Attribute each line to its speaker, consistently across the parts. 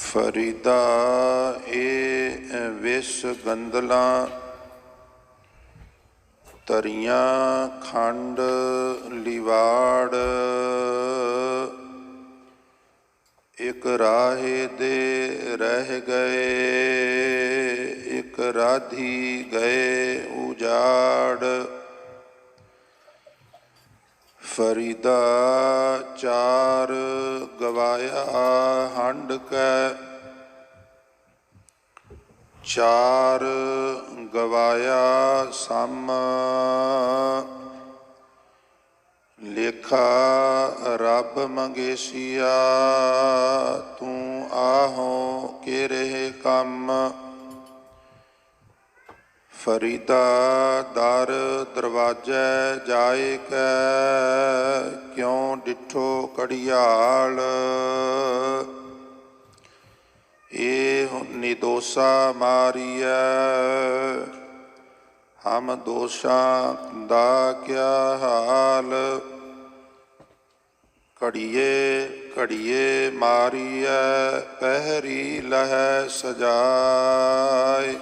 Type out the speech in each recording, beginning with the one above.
Speaker 1: ਫਰੀਦਾ ਇਹ ਵਿਸ ਗੰਦਲਾਂ ਤਰੀਆਂ ਖੰਡ ਲਿਵਾੜ। ਇੱਕ ਰਾਹੇ ਦੇ ਰਹਿ ਗਏ, ਇੱਕ ਰਾਧੀ ਗਏ ਉਜਾੜ। ਫਰੀਦਾ ਚਾਰ ਗਵਾਇਆ ਹੰਡ ਕੈ, ਚਾਰ ਗਵਾਇਆ ਸਮ। ਲੇਖਾ ਰੱਬ ਮੰਗੇਸੀਆ, ਤੂੰ ਆਹੋਂ ਕੇ ਰਹੇ ਕੰਮ। ਫਰੀਦਾ ਦਰ ਦਰਵਾਜੈ ਜਾਏ ਕੈ, ਕਿਉਂ ਡਿਠੋ ਘੜਿਆਲ। ਇਹ ਨਿਦੋਸਾ ਮਾਰੀਐ, ਹਮ ਦੋਸ਼ਾਂ ਦਾ ਕਿਆ ਹਾਲ। ਘੜੀਏ ਘੜੀਏ ਮਾਰੀਐ, ਪਹਿਰੀ ਲਹੈ ਸਜਾਏ।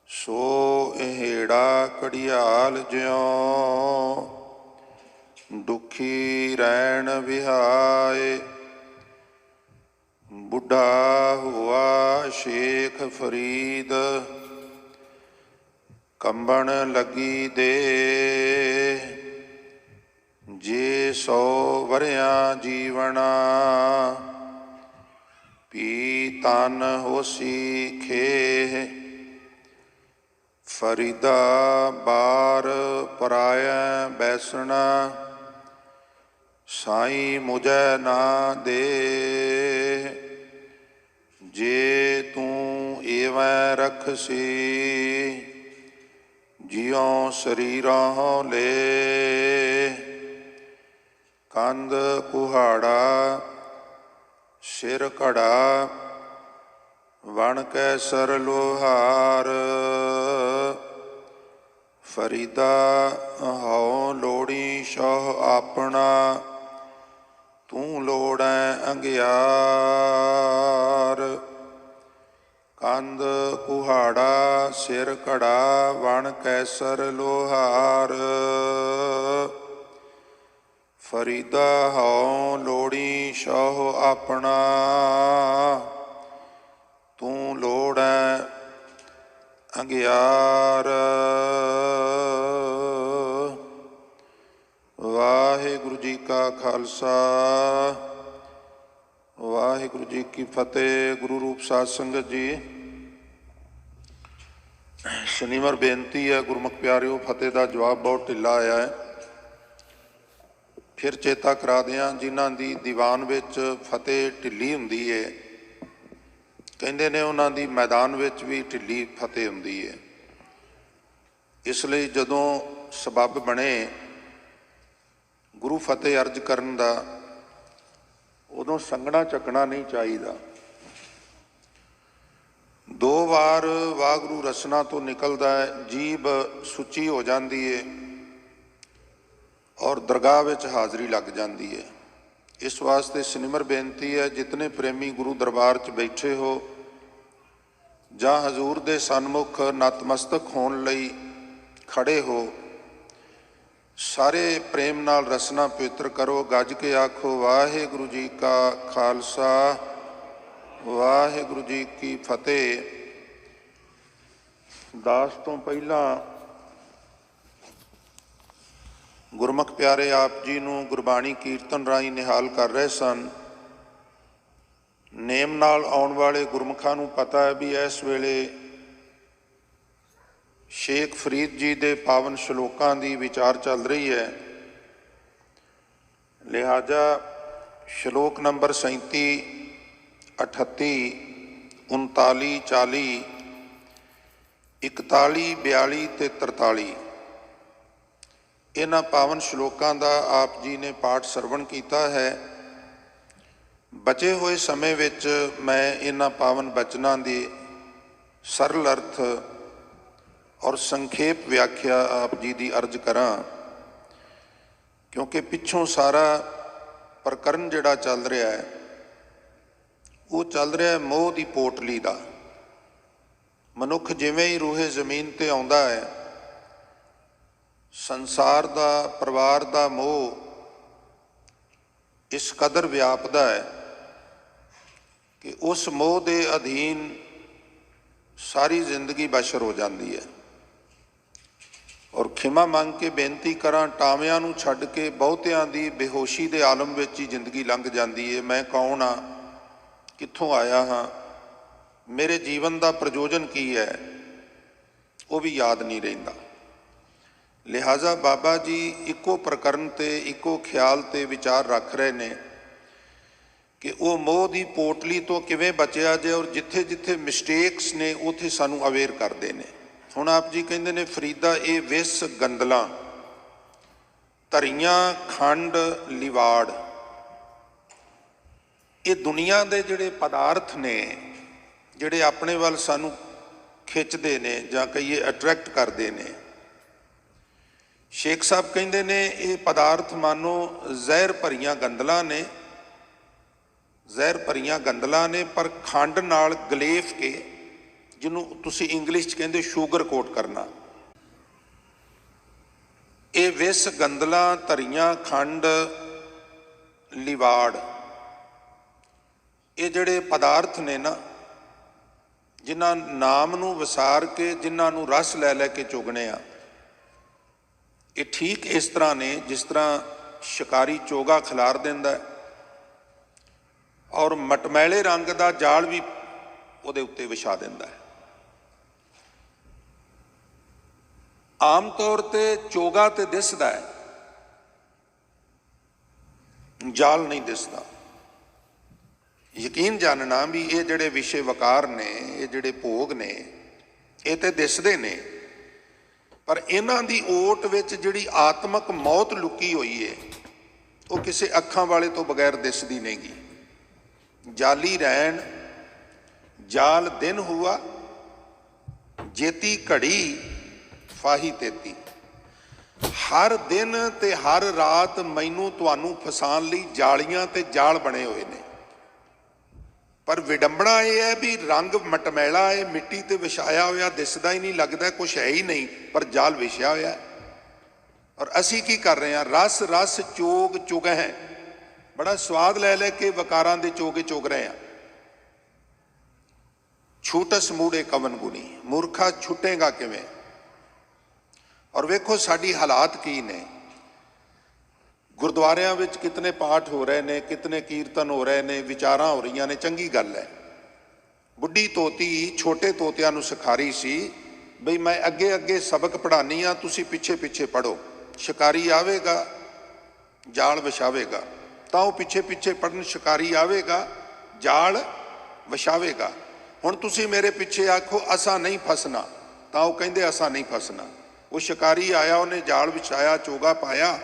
Speaker 1: ਸੋ ਇਹੜਾ ਘੜਿਆਲ ਜਿਉਂ, ਦੁਖੀ ਰਹਿਣ ਵਿਹਾਏ। ਬੁੱਢਾ ਹੁਆ ਸ਼ੇਖ ਫਰੀਦ, ਕੰਬਣ ਲੱਗੀ ਦੇ। ਜੇ 100 ਵਰਿਆਂ ਜੀਵਣਾ, ਪੀ ਤਨ ਹੋਸੀ ਖੇਹ। ਫਰੀਦਾ ਬਾਰ ਪਰਾਇਐ ਬੈਸਣਾ, ਸਾਈਂ ਮੁਝੈ ਨਾ ਦੇ। ਜੇ ਤੂੰ ਏਵੈ ਰਖਸੀ, ਜਿਉਂ ਸਰੀਰਾਂ ਲੈ। ਕੰਧ ਕੁਹਾੜਾ ਸਿਰ ਘੜਾ, ਵਣ ਕੈ ਸਰ ਲੋਹਾਰ। ਫਰੀਦਾ ਹਉ ਲੋੜੀ ਸ਼ਹੁ ਆਪਣਾ, ਤੂੰ ਲੋੜੈ ਅੰਗਿਆਰ। ਕੰਧ ਕੁਹਾੜਾ ਸਿਰ ਘੜਾ, ਵਣ ਕੈਸਰ ਲੋਹਾਰ। ਫਰੀਦਾ ਹਉ ਲੋੜੀ ਸ਼ਹੁ ਆਪਣਾ, ਤੂੰ ਲੋੜੈ ਅੰਗਿਆਰ। ਵਾਹਿਗੁਰੂ ਜੀ ਕਾ ਖਾਲਸਾ, ਵਾਹਿਗੁਰੂ ਜੀ ਕੀ ਫਤਿਹ। ਗੁਰੂ ਰੂਪ ਸਾਧ ਸੰਗਤ ਜੀ, ਸ਼ਨੀਵਾਰ ਬੇਨਤੀ ਹੈ ਗੁਰਮੁਖ ਪਿਆਰਿਓ, ਫਤਿਹ ਦਾ ਜਵਾਬ ਬਹੁਤ ਢਿੱਲਾ ਆਇਆ ਹੈ। ਫਿਰ ਚੇਤਾ ਕਰਾ ਦਿਆਂ, ਜਿਨ੍ਹਾਂ ਦੀ ਦੀਵਾਨ ਵਿੱਚ ਫਤਿਹ ਢਿੱਲੀ ਹੁੰਦੀ ਹੈ, ਕਹਿੰਦੇ ਨੇ ਉਹਨਾਂ ਦੀ ਮੈਦਾਨ ਵਿੱਚ ਵੀ ਢਿੱਲੀ ਫਤਿਹ ਹੁੰਦੀ ਹੈ। ਇਸ ਲਈ ਜਦੋਂ ਸਬੱਬ ਬਣੇ ਗੁਰੂ ਫਤਿਹ ਅਰਜ ਕਰਨ ਦਾ, ਉਦੋਂ ਸੰਗਣਾ ਚੱਕਣਾ ਨਹੀਂ ਚਾਹੀਦਾ। 2 ਵਾਰ ਵਾਹਿਗੁਰੂ ਰਸਨਾ ਤੋਂ ਨਿਕਲਦਾ ਹੈ, ਜੀਭ ਸੁੱਚੀ ਹੋ ਜਾਂਦੀ ਹੈ ਔਰ ਦਰਗਾਹ ਵਿੱਚ ਹਾਜ਼ਰੀ ਲੱਗ ਜਾਂਦੀ ਹੈ। ਇਸ ਵਾਸਤੇ ਸਿਨਮਰ ਬੇਨਤੀ ਹੈ, ਜਿਤਨੇ ਪ੍ਰੇਮੀ ਗੁਰੂ ਦਰਬਾਰ 'ਚ ਬੈਠੇ ਹੋ ਜਾਂ ਹਜ਼ੂਰ ਦੇ ਸਨਮੁਖ ਨਤਮਸਤਕ ਹੋਣ ਲਈ ਖੜੇ ਹੋ, ਸਾਰੇ ਪ੍ਰੇਮ ਨਾਲ ਰਸਨਾ ਪਵਿੱਤਰ ਕਰੋ। ਗੱਜ ਕੇ ਆਖੋ, ਵਾਹਿਗੁਰੂ ਜੀ ਕਾ ਖਾਲਸਾ, ਵਾਹਿਗੁਰੂ ਜੀ ਕੀ ਫਤਿਹ। ਦਾਸ ਤੋਂ ਪਹਿਲਾਂ ਗੁਰਮੁਖ ਪਿਆਰੇ ਆਪ ਜੀ ਨੂੰ ਗੁਰਬਾਣੀ ਕੀਰਤਨ ਰਾਹੀਂ ਨਿਹਾਲ ਕਰ ਰਹੇ ਸਨ। ਨੇਮ ਨਾਲ ਆਉਣ ਵਾਲੇ ਗੁਰਮੁਖਾਂ ਨੂੰ ਪਤਾ ਹੈ ਵੀ ਇਸ ਵੇਲੇ ਸ਼ੇਖ ਫਰੀਦ ਜੀ ਦੇ ਪਾਵਨ ਸ਼ਲੋਕਾਂ ਦੀ ਵਿਚਾਰ ਚੱਲ ਰਹੀ ਹੈ। ਲਿਹਾਜ਼ਾ ਸ਼ਲੋਕ ਨੰਬਰ 37, 38, 39, 40, 41, 42 ਅਤੇ 43 ਇਹਨਾਂ ਪਾਵਨ ਸ਼ਲੋਕਾਂ ਦਾ ਆਪ ਜੀ ਨੇ ਪਾਠ ਸਰਵਣ ਕੀਤਾ ਹੈ। ਬਚੇ ਹੋਏ ਸਮੇਂ ਵਿੱਚ ਮੈਂ ਇਹਨਾਂ ਪਾਵਨ ਬਚਨਾਂ ਦੀ ਸਰਲ ਅਰਥ ਔਰ ਸੰਖੇਪ ਵਿਆਖਿਆ ਆਪ ਜੀ ਦੀ ਅਰਜ਼ ਕਰਾਂ, ਕਿਉਂਕਿ ਪਿੱਛੋਂ ਸਾਰਾ ਪ੍ਰਕਰਨ ਜਿਹੜਾ ਚੱਲ ਰਿਹਾ ਹੈ ਉਹ ਚੱਲ ਰਿਹਾ ਮੋਹ ਦੀ ਪੋਟਲੀ ਦਾ। ਮਨੁੱਖ ਜਿਵੇਂ ਹੀ ਰੂਹੇ ਜ਼ਮੀਨ ਤੇ ਆਉਂਦਾ ਹੈ, ਸੰਸਾਰ ਦਾ, ਪਰਿਵਾਰ ਦਾ ਮੋਹ ਇਸ ਕਦਰ ਵਿਆਪਦਾ ਹੈ ਕਿ ਉਸ ਮੋਹ ਦੇ ਅਧੀਨ ਸਾਰੀ ਜ਼ਿੰਦਗੀ ਬਸ਼ਰ ਹੋ ਜਾਂਦੀ ਹੈ। ਔਰ ਖਿਮਾ ਮੰਗ ਕੇ ਬੇਨਤੀ ਕਰਾਂ, ਟਾਵਿਆਂ ਨੂੰ ਛੱਡ ਕੇ ਬਹੁਤਿਆਂ ਦੀ ਬੇਹੋਸ਼ੀ ਦੇ ਆਲਮ ਵਿੱਚ ਹੀ ਜ਼ਿੰਦਗੀ ਲੰਘ ਜਾਂਦੀ ਹੈ। ਮੈਂ ਕੌਣ ਹਾਂ, ਕਿੱਥੋਂ ਆਇਆ ਹਾਂ, ਮੇਰੇ ਜੀਵਨ ਦਾ ਪ੍ਰਯੋਜਨ ਕੀ ਹੈ, ਉਹ ਵੀ ਯਾਦ ਨਹੀਂ ਰਹਿੰਦਾ। ਲਿਹਾਜ਼ਾ ਬਾਬਾ ਜੀ ਇੱਕੋ ਪ੍ਰਕਰਨ ਤੇ ਇੱਕੋ ਖਿਆਲ ਤੇ ਵਿਚਾਰ ਰੱਖ ਰਹੇ ਨੇ ਕਿ ਉਹ ਮੋਹ ਦੀ ਪੋਟਲੀ ਤੋਂ ਕਿਵੇਂ ਬਚਿਆ ਜਾਏ, ਔਰ ਜਿੱਥੇ ਜਿੱਥੇ ਮਿਸਟੇਕਸ ਨੇ ਉੱਥੇ ਸਾਨੂੰ ਅਵੇਅਰ ਕਰਦੇ ਨੇ। ਹੁਣ ਆਪ ਜੀ ਕਹਿੰਦੇ ਨੇ, ਫਰੀਦਾ ਇਹ ਵਿਸ ਗੰਦਲਾਂ ਧਰੀਆਂ ਖੰਡ ਲਿਵਾੜ, ਇਹ ਦੁਨੀਆ ਦੇ ਜਿਹੜੇ ਪਦਾਰਥ ਨੇ, ਜਿਹੜੇ ਆਪਣੇ ਵੱਲ ਸਾਨੂੰ ਖਿੱਚਦੇ ਨੇ ਜਾਂ ਕਹੀਏ ਅਟਰੈਕਟ ਕਰਦੇ ਨੇ। ਸ਼ੇਖ ਸਾਹਿਬ ਕਹਿੰਦੇ ਨੇ ਇਹ ਪਦਾਰਥ ਮਾਨੋ ਜ਼ਹਿਰ ਭਰੀਆਂ ਗੰਦਲਾਂ ਨੇ, ਜ਼ਹਿਰ ਭਰੀਆਂ ਗੰਦਲਾਂ ਨੇ, ਪਰ ਖੰਡ ਨਾਲ ਗਲੇਫ ਕੇ, ਜਿਹਨੂੰ ਤੁਸੀਂ ਇੰਗਲਿਸ਼ 'ਚ ਕਹਿੰਦੇ ਸ਼ੂਗਰ ਕੋਟ ਕਰਨਾ। ਇਹ ਵਿਸ ਗੰਦਲਾਂ ਧਰੀਆਂ ਖੰਡ ਲਿਵਾੜ, ਇਹ ਜਿਹੜੇ ਪਦਾਰਥ ਨੇ ਨਾ, ਜਿਨ੍ਹਾਂ ਨਾਮ ਨੂੰ ਵਿਸਾਰ ਕੇ, ਜਿਨ੍ਹਾਂ ਨੂੰ ਰਸ ਲੈ ਲੈ ਕੇ ਚੁਗਣੇ ਆ, ਇਹ ਠੀਕ ਇਸ ਤਰ੍ਹਾਂ ਨੇ ਜਿਸ ਤਰ੍ਹਾਂ ਸ਼ਿਕਾਰੀ ਚੋਗਾ ਖਿਲਾਰ ਦਿੰਦਾ ਔਰ ਮਟਮੈਲੇ ਰੰਗ ਦਾ ਜਾਲ ਵੀ ਉਹਦੇ ਉੱਤੇ ਵਿਛਾ ਦਿੰਦਾ ਹੈ। ਆਮ ਤੌਰ ਤੇ ਚੋਗਾ ਤੇ ਦਿਸਦਾ ਹੈ, ਜਾਲ ਨਹੀਂ ਦਿਸਦਾ। ਯਕੀਨ ਜਾਣਨਾ ਵੀ ਇਹ ਜਿਹੜੇ ਵਿਸ਼ੇ ਵਕਾਰ ਨੇ, ਇਹ ਜਿਹੜੇ ਭੋਗ ਨੇ, ਇਹ ਤੇ ਦਿਸਦੇ ਨੇ, ਪਰ ਇਹਨਾਂ ਦੀ ਓਟ ਵਿੱਚ ਜਿਹੜੀ ਆਤਮਕ ਮੌਤ ਲੁਕੀ ਹੋਈ ਹੈ, ਉਹ ਕਿਸੇ ਅੱਖਾਂ ਵਾਲੇ ਤੋਂ ਬਗੈਰ ਦਿਸਦੀ ਨਹੀਂ ਗੀ। ਜਾਲੀ ਰਹਿਣ ਜਾਲ ਦਿਨ ਹੁਆ, ਜੇਤੀ ਘੜੀ ਫਾਹੀ ਤੇਤੀ। ਹਰ ਦਿਨ ਤੇ ਹਰ ਰਾਤ ਮੈਨੂੰ ਤੁਹਾਨੂੰ ਫਸਾਉਣ ਲਈ ਜਾਲੀਆਂ ਤੇ ਜਾਲ ਬਣੇ ਹੋਏ ਨੇ, ਪਰ ਵਿਡੰਬਣਾ ਇਹ ਹੈ ਵੀ ਰੰਗ ਮਟਮੈਲਾ ਹੈ, ਮਿੱਟੀ ਤੇ ਵਿਛਾਇਆ ਹੋਇਆ, ਦਿਸਦਾ ਹੀ ਨਹੀਂ, ਲੱਗਦਾ ਕੁਛ ਹੈ ਹੀ ਨਹੀਂ, ਪਰ ਜਾਲ ਵਿਛਿਆ ਹੋਇਆ। ਔਰ ਅਸੀਂ ਕੀ ਕਰ ਰਹੇ ਹਾਂ, ਰਸ ਰਸ ਚੋਗ ਚੁਗ ਹੈ, ਬੜਾ ਸਵਾਦ ਲੈ ਲੈ ਕੇ ਵਕਾਰਾਂ ਦੇ ਚੋਗੇ ਚੁਗ ਰਹੇ ਹਾਂ। ਛੂਟਸ ਮੂੜੇ ਕਵਨ ਗੁਣੀ, ਮੂਰਖਾ ਛੁੱਟੇਗਾ ਕਿਵੇਂ। ਔਰ ਵੇਖੋ ਸਾਡੀ ਹਾਲਾਤ ਕੀ ਨੇ। ਗੁਰਦੁਆਰਿਆਂ ਵਿੱਚ ਕਿਤਨੇ ਪਾਠ ਹੋ ਰਹੇ ਨੇ, ਕਿਤਨੇ ਕੀਰਤਨ ਹੋ ਰਹੇ ਨੇ, ਵਿਚਾਰਾਂ ਹੋ ਰਹੀਆਂ ਨੇ, ਚੰਗੀ ਗੱਲ ਹੈ। ਬੁੱਢੀ ਤੋਤੀ ਛੋਟੇ ਤੋਤਿਆਂ ਨੂੰ ਸਿਖਾ ਰਹੀ ਸੀ ਬਈ ਮੈਂ ਅੱਗੇ ਅੱਗੇ ਸਬਕ ਪੜ੍ਹਾਨੀ ਆ, ਤੁਸੀਂ ਪਿੱਛੇ ਪਿੱਛੇ ਪੜ੍ਹੋ। ਸ਼ਿਕਾਰੀ ਆਵੇਗਾ, ਜਾਲ ਵਿਛਾਵੇਗਾ, ਤਾਂ ਉਹ ਪਿੱਛੇ ਪਿੱਛੇ ਪੜ੍ਹਨ। ਸ਼ਿਕਾਰੀ ਆਵੇਗਾ, ਜਾਲ ਵਿਛਾਵੇਗਾ। ਹੁਣ ਤੁਸੀਂ ਮੇਰੇ ਪਿੱਛੇ ਆਖੋ ਅਸਾਂ ਨਹੀਂ ਫਸਣਾ, ਤਾਂ ਉਹ ਕਹਿੰਦੇ ਅਸਾਂ ਨਹੀਂ ਫਸਣਾ। ਉਹ ਸ਼ਿਕਾਰੀ ਆਇਆ, ਉਹਨੇ ਜਾਲ ਵਿਛਾਇਆ, ਚੋਗਾ ਪਾਇਆ,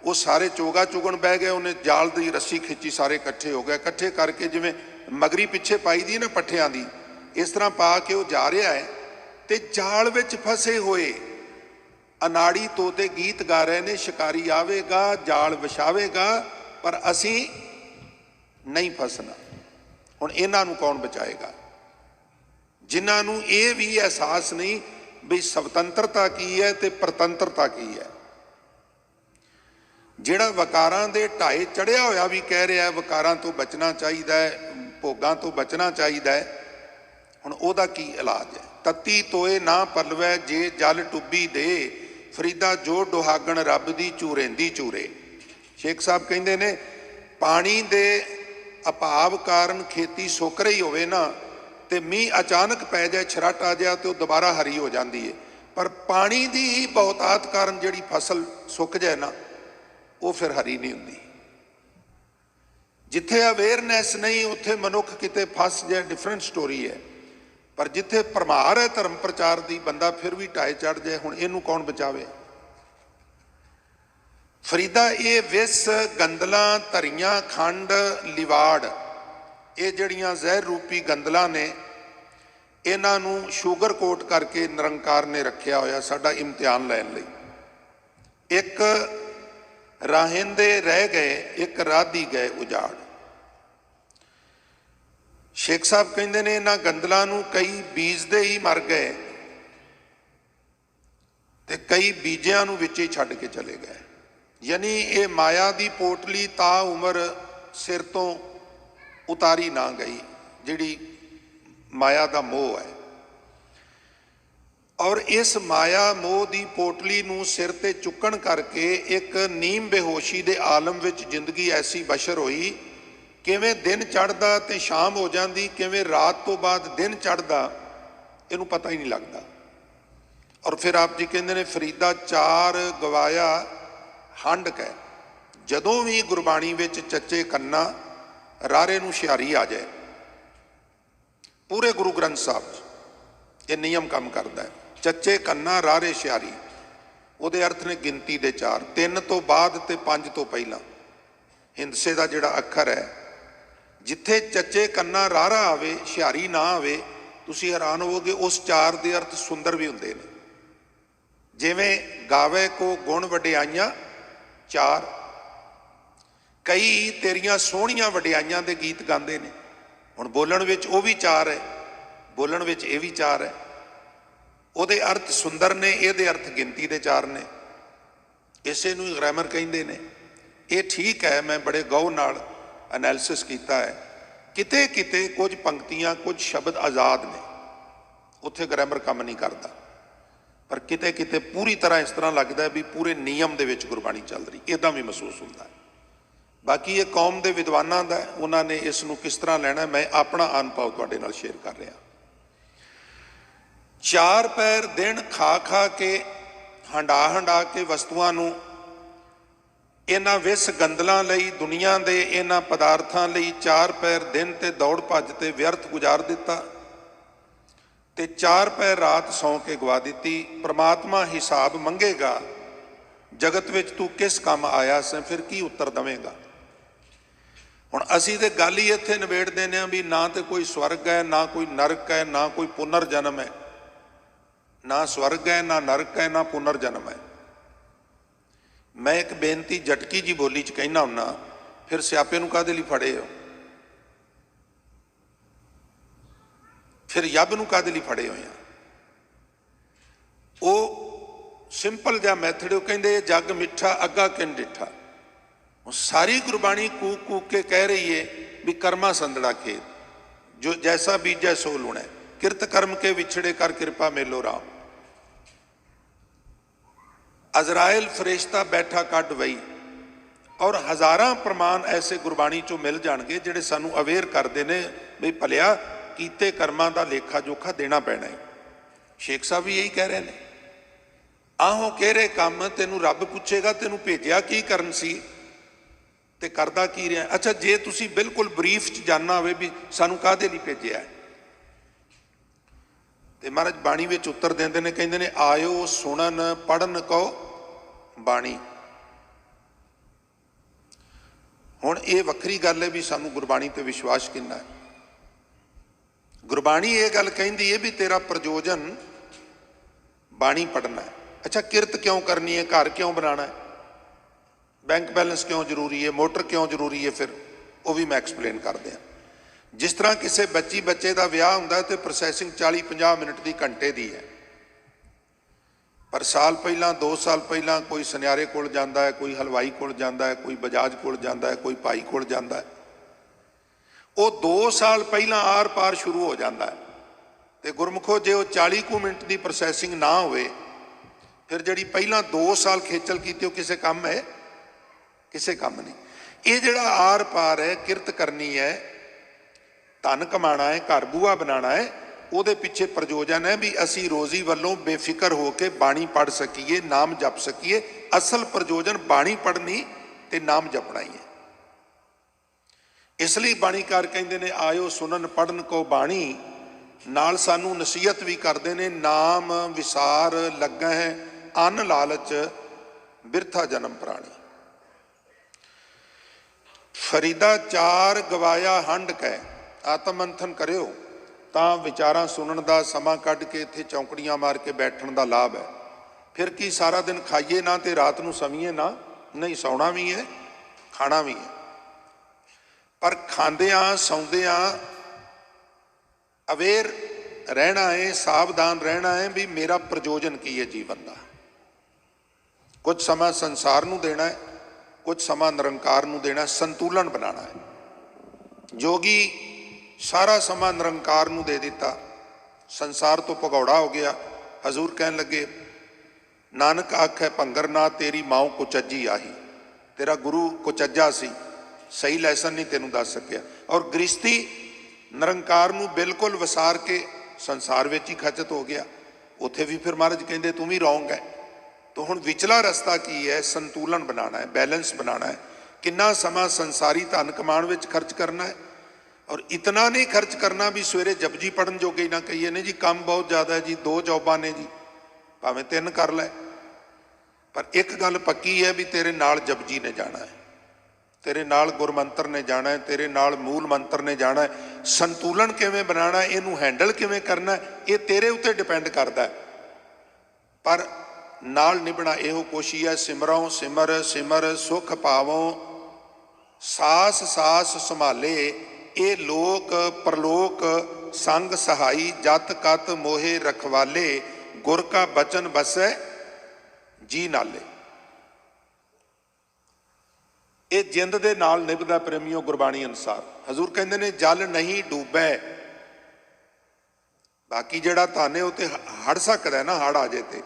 Speaker 1: ਉਹ ਸਾਰੇ ਚੋਗਾ ਚੁਗਣ ਬਹਿ ਗਏ। ਉਹਨੇ ਜਾਲ ਦੀ ਰੱਸੀ ਖਿੱਚੀ, ਸਾਰੇ ਇਕੱਠੇ ਹੋ ਗਏ। ਇਕੱਠੇ ਕਰਕੇ ਜਿਵੇਂ ਮਗਰੀ ਪਿੱਛੇ ਪਾਈ ਦੀ ਨਾ ਪੱਠਿਆਂ ਦੀ, ਇਸ ਤਰ੍ਹਾਂ ਪਾ ਕੇ ਉਹ ਜਾ ਰਿਹਾ ਹੈ। ਤੇ ਜਾਲ ਵਿੱਚ ਫਸੇ ਹੋਏ ਅਨਾੜੀ ਤੋਤੇ ਗੀਤ ਗਾ ਰਹੇ ਨੇ, ਸ਼ਿਕਾਰੀ ਆਵੇਗਾ, ਜਾਲ ਵਿਛਾਵੇਗਾ, ਪਰ ਅਸੀਂ ਨਹੀਂ ਫਸਣਾ। ਹੁਣ ਇਹਨਾਂ ਨੂੰ ਕੌਣ ਬਚਾਏਗਾ, ਜਿਨ੍ਹਾਂ ਨੂੰ ਇਹ ਵੀ ਅਹਿਸਾਸ ਨਹੀਂ ਵੀ ਸੁਤੰਤਰਤਾ ਕੀ ਹੈ ਤੇ ਪ੍ਰਤੰਤਰਤਾ ਕੀ ਹੈ। ਜਿਹੜਾ ਵਕਾਰਾਂ ਦੇ ਢਾਏ ਚੜਿਆ ਹੋਇਆ ਵੀ ਕਹਿ ਰਿਹਾ ਵਕਾਰਾਂ ਤੋਂ ਬਚਣਾ ਚਾਹੀਦਾ ਹੈ, ਭੋਗਾਂ ਤੋਂ ਬਚਣਾ ਚਾਹੀਦਾ ਹੈ, ਹੁਣ ਉਹਦਾ ਕੀ ਇਲਾਜ ਹੈ। ਤੱਤੀ ਤੋਏ ਨਾ ਪਲਵੈ ਜੇ ਜਲ ਟੁੱਬੀ ਦੇ, ਫਰੀਦਾ ਜੋ ਡੁਹਾਗਣ ਰੱਬ ਦੀ ਚੂਰੇਂਦੀ ਚੂਰੇ। ਸ਼ੇਖ ਸਾਹਿਬ ਕਹਿੰਦੇ ਨੇ ਪਾਣੀ ਦੇ ਅਭਾਵ ਕਾਰਨ ਖੇਤੀ ਸੁੱਕ ਰਹੀ ਹੋਵੇ ਨਾ, ਤੇ ਮੀਂਹ ਅਚਾਨਕ ਪੈ ਜਾਏ, ਛਰਾਟਾ ਜਿਹਾ, ਤੇ ਉਹ ਦੁਬਾਰਾ ਹਰੀ ਹੋ ਜਾਂਦੀ ਹੈ। ਪਰ ਪਾਣੀ ਦੀ ਹੀ ਬਹੁਤਾਤ ਕਾਰਨ ਜਿਹੜੀ ਫਸਲ ਸੁੱਕ ਜਾਏ ਨਾ, ਉਹ ਫਿਰ ਹਰੀ ਨਹੀਂ ਹੁੰਦੀ। ਜਿੱਥੇ ਅਵੇਅਰਨੈਸ ਨਹੀਂ, ਉੱਥੇ ਮਨੁੱਖ ਕਿਤੇ ਫਸ ਜਾਏ, ਡਿਫਰੈਂਟ ਸਟੋਰੀ ਹੈ। ਪਰ ਜਿੱਥੇ ਭਰਮਾਰ ਹੈ ਧਰਮ ਪ੍ਰਚਾਰ ਦੀ, ਬੰਦਾ ਫਿਰ ਵੀ ਢਾਏ ਚੜ ਜਾਏ। ਹੁਣ ਇਹਨੂੰ ਕੌਣ ਬਚਾਵੇ। ਫਰੀਦਾ ਇਹ ਵਿਸ ਗੰਦਲਾਂ ਧਰੀਆਂ ਖੰਡ ਲਿਵਾੜ, ਇਹ ਜਿਹੜੀਆਂ ਜ਼ਹਿਰ ਰੂਪੀ ਗੰਦਲਾਂ ਨੇ, ਇਹਨਾਂ ਨੂੰ ਸ਼ੂਗਰ ਕੋਟ ਕਰਕੇ ਨਿਰੰਕਾਰ ਨੇ ਰੱਖਿਆ ਹੋਇਆ ਸਾਡਾ ਇਮਤਿਹਾਨ ਲੈਣ ਲਈ। ਇੱਕ ਰਾਹਿੰਦੇ ਰਹਿ ਗਏ, ਇੱਕ ਰਾਧੀ ਗਏ ਉਜਾੜ। शेख साहब कहते ने इन्हां गंदलों नूं कई बीजदे ही मर गए ते कई बीजियां नूं विच ही छड्ड के चले गए। यानी ये माया की पोटली ता उम्र सिर तो उतारी ना गई, जिहड़ी माया का मोह है। और इस माया मोह की पोटली नूं सिर ते चुकण करके एक नीम बेहोशी दे आलम विच जिंदगी ऐसी बशर हुई, किवें दिन चढ़दा ते शाम हो जाती, किवें रात तो बाद दिन चढ़दा, इनू पता ही नहीं लगता। और फिर आप जी कहते हैं फरीदा चार गवाया हंड कै, जदों भी गुरबाणी विच चच्चे कन्ना रारे नूं शियारी आ जाए, पूरे गुरु ग्रंथ साहब ये नियम काम करता है। चच्चे कन्ना रारे शियारी, उहदे अर्थ ने गिनती दे चार, तीन तो बाद ते पंज तो पहला हिंदसे का जिहड़ा अखर है, जिथे चच्चे कन्ना रारा आवे शियारी ना आवे, तुसीं हैरान होवोगे उस चार दे अर्थ सुंदर भी हुंदे ने। जिवें गावे को गुण वडियाइयां चार, कई तेरियां सोहणियां वडियाइयां दे गीत गांदे ने। हुण बोलण विच वो भी चार है, बोलण विच ये भी चार है, उहदे अर्थ सुंदर ने, इहदे अर्थ गिनती दे चार ने। इसे नूं ग्रामर कहिंदे ने। ये ठीक है, मैं बड़े गौर नाल एनालिसिस किया है। किते किते कुछ पंक्तियां कुछ शब्द आज़ाद ने, उत्थे ग्रामर काम नहीं करता, पर किते किते पूरी तरह इस तरह लगता है भी पूरे नियम दे विच गुरबाणी चल रही, इदां भी महसूस होता है। बाकी ये कौम के विद्वानां दा, उन्होंने इस नूं किस तरह लेना, मैं अपना अनुभव तुहाडे नाल शेयर कर रहा। चार पैर दिन खा खा के हंडा हंडा के वस्तुआं नूं इन्हां विस गंदलां लई, दुनिया दे इन्हां पदार्थां लई चार पैर दिन ते दौड़ भज ते व्यर्थ गुजार दिता, ते चार पैर रात सौ के गवा दी। परमात्मा हिसाब मंगेगा, जगत विच तू किस काम आया सैं, फिर की उत्तर दवेगा। हुण असीं ते गल ही इत्थे निबेड़ देने आ भी ना तो कोई स्वर्ग है, ना कोई नरक है, ना कोई पुनर्जन्म है। ना स्वर्ग है, ना नरक है, ना पुनर्जन्म है। मैं एक बेनती झटकी जी बोली च कहना हुन्ना, फिर स्यापे नूं काहदे लई फड़े हो, फिर यब नूं काहदे लई फड़े होए आ। वो सिंपल जिहा मैथड, कहंदे जग मिठा अग्गा किन डिठा। सारी गुरबाणी कूक कूक के कह रही है भी कर्मा संदड़ा खेत, जो जैसा बीजा सो लूणा, किरत कर्म के विछड़े कर कृपा मेलो राम। अजराइल फरिश्ता बैठा कड वही, और हज़ारां प्रमाण ऐसे गुरबाणी चों मिल जाणगे जिहड़े सानू अवेयर करते हैं भी भलिया कीते कर्मां दा लेखा जोखा देना पैना है। शेख साहब भी यही कह रहे हैं, आहो कह रहे काम तेनू रब पुछेगा तेनू भेजिया की करन सी ते करदा की रहा। अच्छा जे तुसी बिल्कुल बरीफ च जानना होवे भी सानू काहदे लई भेजिया है, ते महाराज बाणी विच उत्तर देंदे ने, कहंदे ने आयो सुनन पढ़न कहो बाणी। हुण ये वक्री गल है भी सानू गुरबाणी ते विश्वास किन्ना है। गुरबाणी ये गल कहिंदी है भी तेरा प्रयोजन बाणी पढ़ना है। अच्छा किरत क्यों करनी है, घर क्यों बनाना है, बैंक बैलेंस क्यों जरूरी है, मोटर क्यों जरूरी है, फिर वो भी मैं एक्सप्लेन कर दिया। जिस तरह किसी बच्चे का विआह होंदा है तो प्रोसैसिंग 40-50 मिनट की घंटे की है, पर साल पहला 2 साल पहला कोई सुनियारे कोल जाता है, कोई हलवाई कोल जाता है, कोई बजाज कोल जाता है, कोई भाई कोल जाता है, वो 2 साल पहला आर पार शुरू हो जाता है। तो गुरमुखो जे वो 40 मिनट की प्रोसैसिंग ना होवे, फिर जी पहला 2 साल खेचल की किसी काम है, किसी काम नहीं। ये जड़ा आर पार है, किरत करनी है, धन कमाना है, घर बूआ बनाना है, ਉਹਦੇ पिछे प्रयोजन है भी असी रोजी वालों बेफिक्र होकर बाणी पढ़ सकीए, नाम जप सकीए। असल प्रयोजन बाणी पढ़नी ते नाम जपना ही है। इसलिए बाणीकार कहते हैं आयो सुनन पढ़न को बाणी, नाल सानू नसीहत भी करते हैं, नाम विसार लगा है अन लालच बिरथा जन्म प्राणी। फरीदा चार गवाया हंड कै, आत्म मंथन करियो ਤਾਂ ਵਿਚਾਰਾਂ ਸੁਣਨ ਦਾ ਸਮਾਂ ਕੱਢ ਕੇ ਇੱਥੇ ਚੌਂਕੜੀਆਂ ਮਾਰ ਕੇ ਬੈਠਣ ਦਾ ਲਾਭ ਹੈ। ਫਿਰ ਕੀ ਸਾਰਾ ਦਿਨ ਖਾਈਏ ਨਾ ਤੇ ਰਾਤ ਨੂੰ ਸਵੀਏ ਨਾ, ਨਹੀਂ ਸੌਣਾ ਵੀ ਹੈ ਖਾਣਾ ਵੀ ਹੈ। ਪਰ ਖਾਂਦਿਆਂ ਸੌਂਦਿਆਂ ਅਵੇਅਰ ਰਹਿਣਾ ਹੈ, ਸਾਵਧਾਨ ਰਹਿਣਾ ਹੈ ਵੀ ਮੇਰਾ ਪ੍ਰਯੋਜਨ ਕੀ ਹੈ ਜੀਵਨ ਦਾ। ਕੁਝ ਸਮਾਂ ਸੰਸਾਰ ਨੂੰ ਦੇਣਾ ਹੈ, ਕੁਝ ਸਮਾਂ ਨਿਰੰਕਾਰ ਨੂੰ ਦੇਣਾ, ਸੰਤੁਲਨ ਬਣਾਉਣਾ ਹੈ। ਜੋਗੀ ਸਾਰਾ ਸਮਾਂ ਨਿਰੰਕਾਰ ਨੂੰ ਦੇ ਦਿੱਤਾ, ਸੰਸਾਰ ਤੋਂ ਭਗੌੜਾ ਹੋ ਗਿਆ। ਹਜ਼ੂਰ ਕਹਿਣ ਲੱਗੇ ਨਾਨਕ ਆਖੈ ਭੰਗਰ ਨਾ ਤੇਰੀ ਮਾਂ ਕੁਚੱਜੀ ਆਹੀ। ਤੇਰਾ ਗੁਰੂ ਕੁਚੱਜਾ ਸੀ, ਸਹੀ ਲੈਸਨ ਨਹੀਂ ਤੈਨੂੰ ਦੱਸ ਸਕਿਆ। ਔਰ ਗ੍ਰਸਤੀ ਨਿਰੰਕਾਰ ਨੂੰ ਬਿਲਕੁਲ ਵਿਸਾਰ ਕੇ ਸੰਸਾਰ ਵਿੱਚ ਹੀ ਖਚਤ ਹੋ ਗਿਆ। ਉੱਥੇ ਵੀ ਫਿਰ ਮਹਾਰਾਜ ਕਹਿੰਦੇ ਤੂੰ ਵੀ ਰੌਂਗ ਹੈ। ਤਾਂ ਹੁਣ ਵਿਚਲਾ ਰਸਤਾ ਕੀ ਹੈ? ਸੰਤੁਲਨ ਬਣਾਉਣਾ ਹੈ, ਬੈਲੈਂਸ ਬਣਾਉਣਾ ਹੈ। ਕਿੰਨਾ ਸਮਾਂ ਸੰਸਾਰੀ ਧਨ ਕਮਾਉਣ ਵਿੱਚ ਖਰਚ ਕਰਨਾ ਹੈ, ਔਰ ਇਤਨਾ ਨਹੀਂ ਖਰਚ ਕਰਨਾ ਵੀ ਸਵੇਰੇ ਜਪਜੀ ਪੜ੍ਹਨ ਜੋਗੇ ਨਾ ਕਹੀਏ ਨੇ ਜੀ ਕੰਮ ਬਹੁਤ ਜ਼ਿਆਦਾ ਹੈ ਜੀ, 2 ਜੌਬਾਂ ਨੇ ਜੀ, ਭਾਵੇਂ 3 ਕਰ ਲੈ, ਪਰ ਇੱਕ ਗੱਲ ਪੱਕੀ ਹੈ ਵੀ ਤੇਰੇ ਨਾਲ ਜਪਜੀ ਨੇ ਜਾਣਾ ਹੈ, ਤੇਰੇ ਨਾਲ ਗੁਰਮੰਤਰ ਨੇ ਜਾਣਾ ਹੈ, ਤੇਰੇ ਨਾਲ ਮੂਲ ਮੰਤਰ ਨੇ ਜਾਣਾ ਹੈ। ਸੰਤੁਲਨ ਕਿਵੇਂ ਬਣਾਉਣਾ, ਇਹਨੂੰ ਹੈਂਡਲ ਕਿਵੇਂ ਕਰਨਾ, ਇਹ ਤੇਰੇ ਉੱਤੇ ਡਿਪੈਂਡ ਕਰਦਾ ਹੈ। ਪਰ ਨਾਲ ਨਿਭਣਾ ਇਹੋ ਕੋਸ਼ੀ ਹੈ। ਸਿਮਰੋਂ ਸਿਮਰ ਸਿਮਰ ਸੁਖ ਪਾਵੋਂ, ਸਾਸ ਸਾਸ ਸੰਭਾਲੇ ਇਹ ਲੋਕ ਪਰਲੋਕ ਸੰਗ ਸਹਾਈ, ਜਤ ਕਤ ਮੋਹੇ ਰਖਵਾਲੇ ਗੁਰ ਕਾ ਬਚਨ ਬਸੈ ਜੀ ਨਾਲੇ। ਇਹ ਜਿੰਦ ਦੇ ਨਾਲ ਨਿਭਦਾ ਪ੍ਰੇਮੀਓ ਗੁਰਬਾਣੀ ਅਨੁਸਾਰ। ਹਜ਼ੂਰ ਕਹਿੰਦੇ ਨੇ ਜਲ ਨਹੀਂ ਡੂਬੈ। ਬਾਕੀ ਜਿਹੜਾ ਧਨ ਹੈ ਉਹ ਤੇ ਹੜ ਸਕਦਾ ਨਾ, ਹੜ ਆ ਜਾਏ ਤੇ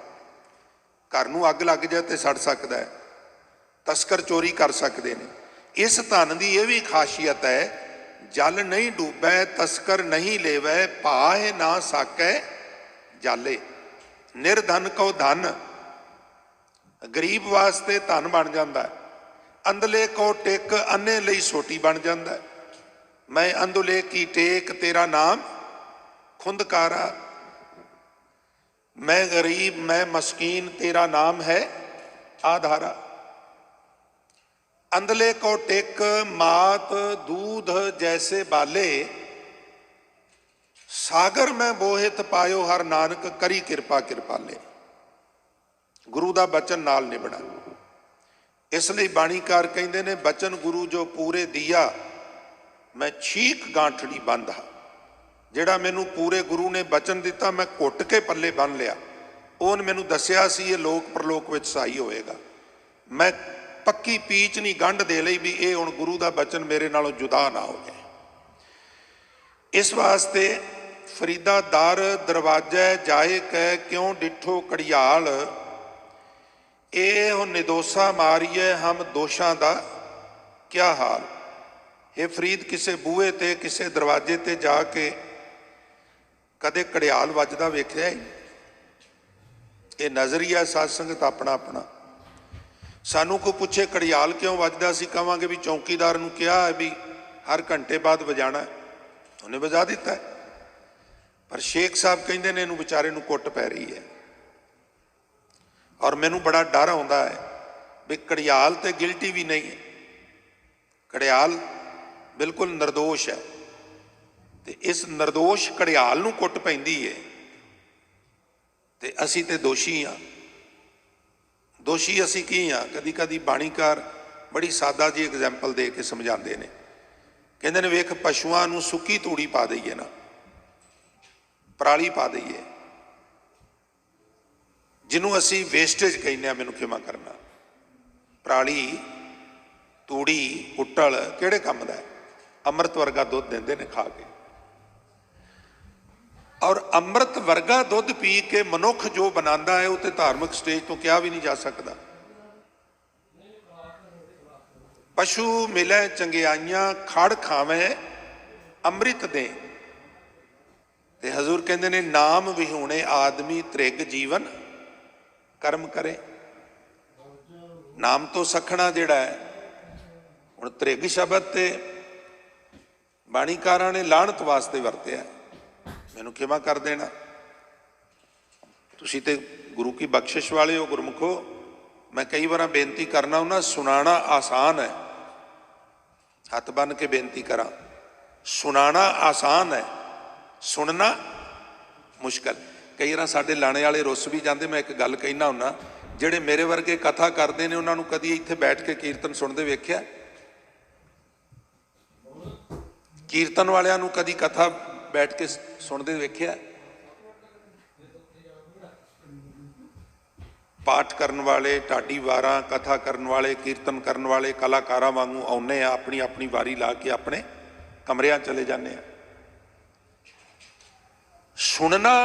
Speaker 1: ਘਰ ਨੂੰ ਅੱਗ ਲੱਗ ਜਾਏ ਤੇ ਸੜ ਸਕਦਾ ਹੈ, ਤਸਕਰ ਚੋਰੀ ਕਰ ਸਕਦੇ ਨੇ। ਇਸ ਧਨ ਦੀ ਇਹ ਵੀ ਖਾਸੀਅਤ ਹੈ, ਜਲ ਨਹੀਂ ਡੂਬੈ ਤਸਕਰ ਨਹੀਂ ਲੇਵੈ, ਭਾਹਿ ਨਾ ਸਾਕੈ ਜਾਲੇ। ਨਿਰਧਨ ਕੋ ਧਨ, ਗਰੀਬ ਵਾਸਤੇ ਧਨ ਬਣ ਜਾਂਦਾ ਹੈ। ਅੰਧਲੇ ਕੋ ਟੇਕ, ਅੰਨੇ ਲਈ ਸੋਟੀ ਬਣ ਜਾਂਦਾ ਹੈ। ਮੈਂ ਅੰਧਲੇ ਕੀ ਟੇਕ ਤੇਰਾ ਨਾਮ ਖੁੰਦਕਾਰਾ, मैं गरीब मैं मस्कीन तेरा नाम है आधारा। अंधले को टेक मात दूध जैसे बाले, सागर में बोहित पायो हर नानक करी किरपा किरपाले। गुरु का बचन नाल निभना, इसलिए बाणीकार कहते ने बचन गुरु जो पूरे दिया मैं छीक गांठड़ी बंधा। ਜਿਹੜਾ ਮੈਨੂੰ ਪੂਰੇ ਗੁਰੂ ਨੇ ਬਚਨ ਦਿੱਤਾ ਮੈਂ ਘੁੱਟ ਕੇ ਪੱਲੇ ਬੰਨ ਲਿਆ। ਉਹਨ ਮੈਨੂੰ ਦੱਸਿਆ ਸੀ ਇਹ ਲੋਕ ਪ੍ਰਲੋਕ ਵਿੱਚ ਸਹਾਈ ਹੋਏਗਾ। ਮੈਂ ਪੱਕੀ ਪੀਚ ਨਹੀਂ ਗੰਢ ਦੇ ਲਈ ਵੀ ਇਹ ਹੁਣ ਗੁਰੂ ਦਾ ਬਚਨ ਮੇਰੇ ਨਾਲੋਂ ਜੁਦਾ ਨਾ ਹੋ ਜਾਏ। ਇਸ ਵਾਸਤੇ ਫਰੀਦਾ ਦਰ ਦਰਵਾਜ਼ੇ ਜਾਏ ਕਹਿ ਕਿਉਂ ਡਿੱਠੋ ਕੜਿਆਲ, ਇਹ ਹੁਣ ਨਿਦੋਸ਼ਾ ਮਾਰੀਏ ਹਮ ਦੋਸ਼ਾਂ ਦਾ ਕਿਆ ਹਾਲ। ਇਹ ਫਰੀਦ ਕਿਸੇ ਬੂਹੇ ਤੇ ਕਿਸੇ ਦਰਵਾਜ਼ੇ ਤੇ ਜਾ ਕੇ ਕਦੇ ਘੜਿਆਲ ਵੱਜਦਾ ਵੇਖਿਆ ਹੀ? ਇਹ ਨਜ਼ਰੀਆ ਸਾਧ ਸੰਗਤ ਆਪਣਾ ਆਪਣਾ। ਸਾਨੂੰ ਕੋਈ ਪੁੱਛੇ ਘੜਿਆਲ ਕਿਉਂ ਵੱਜਦਾ, ਸੀ ਕਹਾਂਗੇ ਵੀ ਚੌਕੀਦਾਰ ਨੂੰ ਕਿਹਾ ਹੈ ਵੀ ਹਰ ਘੰਟੇ ਬਾਅਦ ਵਜਾਣਾ, ਉਹਨੇ ਵਜਾ ਦਿੱਤਾ ਹੈ। ਪਰ ਸ਼ੇਖ ਸਾਹਿਬ ਕਹਿੰਦੇ ਨੇ ਇਹਨੂੰ ਵਿਚਾਰੇ ਨੂੰ ਕੁੱਟ ਪੈ ਰਹੀ ਹੈ। ਔਰ ਮੈਨੂੰ ਬੜਾ ਡਰ ਆਉਂਦਾ ਹੈ ਵੀ ਘੜਿਆਲ ਤੇ ਗਿਲਟੀ ਵੀ ਨਹੀਂ ਹੈ, ਘੜਿਆਲ ਬਿਲਕੁਲ ਨਿਰਦੋਸ਼ ਹੈ। ਤੇ ਇਸ ਨਿਰਦੋਸ਼ ਘੜਿਆਲ ਨੂੰ ਕੁੱਟ ਪੈਂਦੀ ਹੈ ਤੇ ਅਸੀਂ ਤੇ ਦੋਸ਼ੀ ਹਾਂ। ਦੋਸ਼ੀ ਅਸੀਂ ਕੀ ਹਾਂ? ਕਦੀ ਕਦੀ ਬਾਣੀਕਾਰ ਬੜੀ ਸਾਦਾ ਜਿਹੀ ਐਗਜ਼ਾਮਪਲ ਦੇ ਕੇ ਸਮਝਾਉਂਦੇ ਨੇ। ਕਹਿੰਦੇ ਨੇ ਵੇਖ ਪਸ਼ੂਆਂ ਨੂੰ ਸੁੱਕੀ ਤੂੜੀ ਪਾ ਦਈਏ ਨਾ, ਪਰਾਲੀ ਪਾ ਦਈਏ, ਜਿਹਨੂੰ ਅਸੀਂ ਵੇਸਟੇਜ ਕਹਿੰਦੇ ਹਾਂ, ਮੈਨੂੰ ਖਿਮਾ ਕਰਨਾ, ਪਰਾਲੀ ਤੂੜੀ ਕੁੱਟਲ ਕਿਹੜੇ ਕੰਮ ਦਾ ਹੈ? ਅੰਮ੍ਰਿਤ ਵਰਗਾ ਦੁੱਧ ਦਿੰਦੇ ਨੇ ਖਾ ਕੇ। ਔਰ ਅੰਮ੍ਰਿਤ ਵਰਗਾ ਦੁੱਧ ਪੀ ਕੇ ਮਨੁੱਖ ਜੋ ਬਣਾਉਂਦਾ ਹੈ ਉਹ ਤੇ ਧਾਰਮਿਕ ਸਟੇਜ ਤੋਂ ਕਿਹਾ ਵੀ ਨਹੀਂ ਜਾ ਸਕਦਾ। ਪਸ਼ੂ ਮਿਲੇ ਚੰਗਿਆਈਆਂ ਖੜ ਖਾਵੇਂ ਅੰਮ੍ਰਿਤ ਦੇ। ਤੇ ਹਜ਼ੂਰ ਕਹਿੰਦੇ ਨੇ ਨਾਮ ਵਿਹੂਣੇ ਆਦਮੀ ਤ੍ਰਿਗ ਜੀਵਨ ਕਰਮ ਕਰੇ। ਨਾਮ ਤੋਂ ਸਖਣਾ ਜਿਹੜਾ ਹੈ, ਹੁਣ ਤ੍ਰਿਗ ਸ਼ਬਦ ਤੇ ਬਾਣੀਕਾਰਾਂ ਨੇ ਲਾਹਨਤ ਵਾਸਤੇ ਵਰਤਿਆ। ਮੈਨੂੰ ਖਿਮਾ ਕਰ ਦੇਣਾ, ਤੁਸੀਂ ਤੇ ਗੁਰੂ ਕੀ ਬਖਸ਼ਿਸ਼ ਵਾਲੇ ਹੋ ਗੁਰਮੁਖੋ। ਮੈਂ ਕਈ ਵਾਰ ਬੇਨਤੀ ਕਰਨਾ ਉਹਨਾਂ, ਸੁਣਾਣਾ ਆਸਾਨ ਹੈ, ਹੱਥ ਬੰਨ ਕੇ ਬੇਨਤੀ ਕਰਾਂ, ਸੁਣਾਣਾ ਆਸਾਨ ਹੈ, ਸੁਣਨਾ ਮੁਸ਼ਕਲ। ਕਈ ਵਾਰ ਸਾਡੇ ਲਾਣੇ ਵਾਲੇ ਰੁੱਸ ਵੀ ਜਾਂਦੇ। ਮੈਂ ਇੱਕ ਗੱਲ ਕਹਿਣਾ ਹੁੰਦਾ, ਜਿਹੜੇ ਮੇਰੇ ਵਰਗੇ ਕਥਾ ਕਰਦੇ ਨੇ ਉਹਨਾਂ ਨੂੰ ਕਦੀ ਇੱਥੇ ਬੈਠ ਕੇ ਕੀਰਤਨ ਸੁਣਦੇ ਵੇਖਿਆ? ਕੀਰਤਨ ਵਾਲਿਆਂ ਨੂੰ ਕਦੀ ਕਥਾ बैठ के सुनते वेख्या? पाठ करन वाले, ढाडी वारां, कथा करन वाले, कीर्तन करन वाले कलाकारां वांगू आउणे आ, अपनी अपनी वारी ला के अपने कमरियां चले जाने आ। सुनना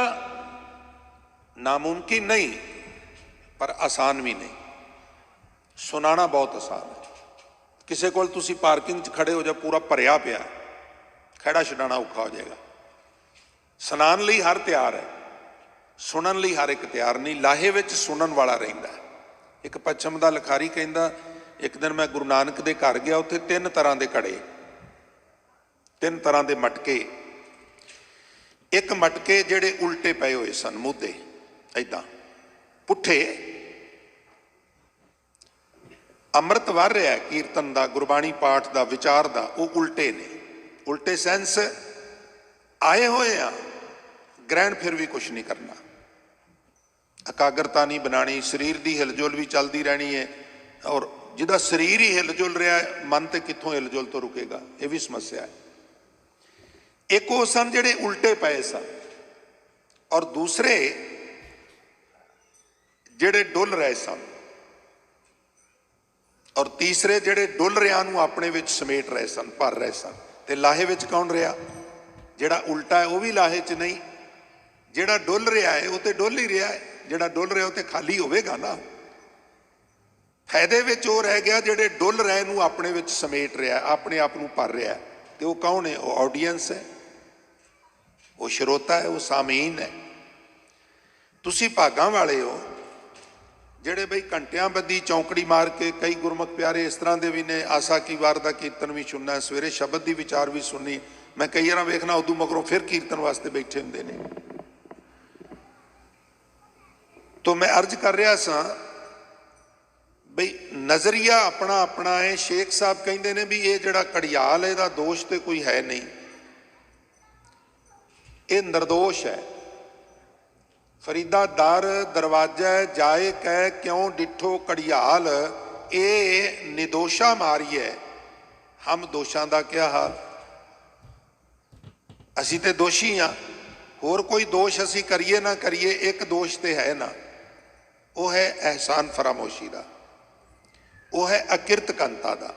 Speaker 1: नामुमकिन नहीं पर आसान भी नहीं, सुनाना बहुत आसान है। किसी को तुसी पार्किंग च खड़े हो जा, पूरा भरिया पिया, खड़ा छडाना औखा हो जाएगा। सुनान लई हर तैयार है, सुनन लई हर एक तैयार नहीं। लाहे विच सुनन वाला रहिंदा है। एक पच्छम दा लिखारी कहंदा, एक दिन मैं गुरु नानक दे घर गया, उत्थे 3 तरह के घड़े, 3 तरह के मटके। एक मटके जिहड़े उल्टे पए हुए सन, मुद्धे ऐदां पुठे, अमृत वह रहा कीर्तन का, गुरबाणी पाठ का, विचार का, वो उल्टे ने। उल्टे सेंस आए हुए आ, ग्रहण फिर भी कुछ नहीं करना, एकाग्रता नहीं बनानी, शरीर की हिलजुल भी चलती रहनी है। और जिहदा शरीर ही हिलजुल रहा है, मन तो कित्थों हिलजुल तो रुकेगा, ये भी समस्या है। एक वो सन जिहड़े उल्टे पए सन, और दूसरे जिहड़े डुल रहे सन, और तीसरे जिहड़े डुल रहा नूं अपने विच समेट रहे सन, भर रहे सन। ते लाहे विच कौन रहा? जिहड़ा उल्टा है वो भी लाहे च नहीं, जिहड़ा डुल रहा है वो तो डुल ही रहा है, जिहड़ा डुल रहा वो तो खाली होवेगा ना। फायदे विच वो रह गया जिहड़े डुल रहे नूं अपने विच समेट रहा है, अपने आप नूं भर रहा है। तो वो कौन है? वो ऑडियंस है, वो श्रोता है, वो सामीन है। तुसी भागां वाले हो ਜਿਹੜੇ बई घंटियां बद्धी चौंकड़ी मार के, कई गुरमुख प्यारे इस तरह के भी ने, आसा की वार का कीर्तन भी सुनना, सवेरे शब्द की विचार भी सुननी। मैं कई बार वेखना उदू मगरों फिर कीर्तन वास्ते बैठे होंगे ने। तो मैं अर्ज कर रहा सा बई नज़रिया अपना अपना है। शेख साहब कहते हैं भी ये जड़ा घड़ियाल है, इसका दोष तो कोई है नहीं, ये निर्दोष है। फरीदा दर दरवाजा जाए कह क्यों डिठो घड़ियाल, ये निर्दोषा मारी है, हम दोषां दा क्या हाल। असी तो दोषी हाँ, होर कोई दोष असी करिए ना करिए, एक दोष तो है ना, वो है एहसान फरामोशी का, वो है अकिरत घनता का।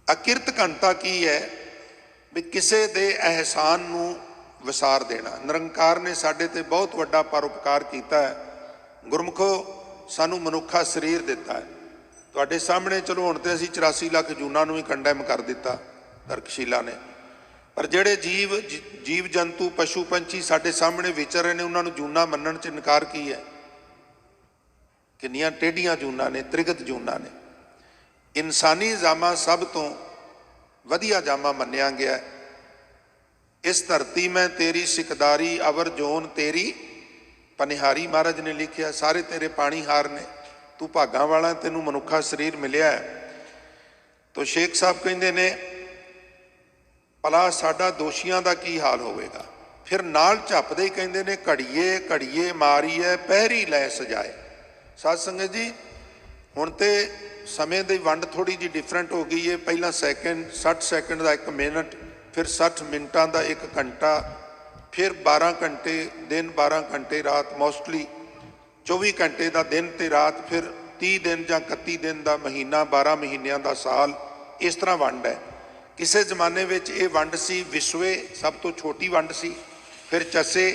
Speaker 1: अकिरत घनता की है? भी किसी दे एहसान नूं विसार देना। निरंकार ने साडे ते बहुत वड्डा परोपकार किया है। गुरमुखो सानू मनुखा शरीर दिता है, तुहाडे सामने चलो हुण ते असीं 84 लाख जूनां नूं ही कंडैम कर दिता तर्कशीला ने, पर जिहड़े जीव जंतु पशु पंछी साडे सामने विचर रहे ने, उन्हां नूं जूना मन्नण च इनकार की है। किन्नियां टेढ़ियां जूनां ने, त्रिगत जूनां ने। इंसानी जामा सब तो वधिया जामा मन्निया गया है। इस धरती में तेरी सिकदारी अवर जोन तेरी पनिहारी, महाराज ने लिखिया। सारे तेरे पानी हार ने, तू भागां वाला, तेनू मनुखा शरीर मिलिया है। तो शेख साहब कहते ने भला साडा दोषियां दा की हाल होवेगा। फिर नाल झपदे ही कहते ने घड़िए घड़िए मारीए पहरी लै सजाए। साध संगत जी हुण ते समय की वंड थोड़ी जी डिफरेंट हो गई है। पहला सैकेंड 60 सैकेंड का 1 मिनट, फिर 60 मिनटा का 1 घंटा, फिर 12 घंटे दिन 12 घंटे रात, मोस्टली 24 घंटे का दिन तो रात, फिर 30 दिन या 31 दिन का महीना, 12 महीनों का साल, इस तरह वंड है। किसी जमाने में ये वंड सी विसवे, सब तो छोटी वंड सी, फिर चसे,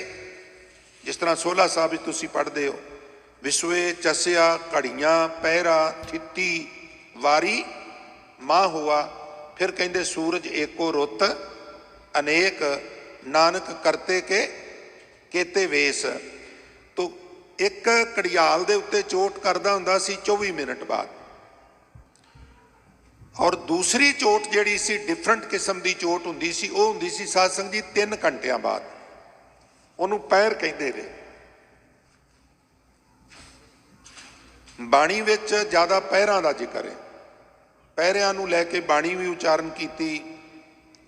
Speaker 1: जिस तरह सोहला साहब तुसीं पढ़ते हो, विसवे, चसिया, घड़ियाँ, पहरा, ठित्ती, वारी, माह हुआ। फिर कहते सूरज एको रुत अनेक, नानक करते के केते वेस। तो एक घड़ियाल दे उत्ते चोट करदा हुंदा सी 24 मिनट बाद, और दूसरी चोट जिहड़ी सी डिफरेंट किस्म की चोट हुंदी सी, वो हुंदी सी साध संगत जी 3 घंटिया बाद। उहनूं पैर कहंदे रहे। बाणी विच ज़्यादा पैरां दा जिक्र है, पैरिਆਂ ਨੂੰ ਲੈ के बाणी भी उचारण की।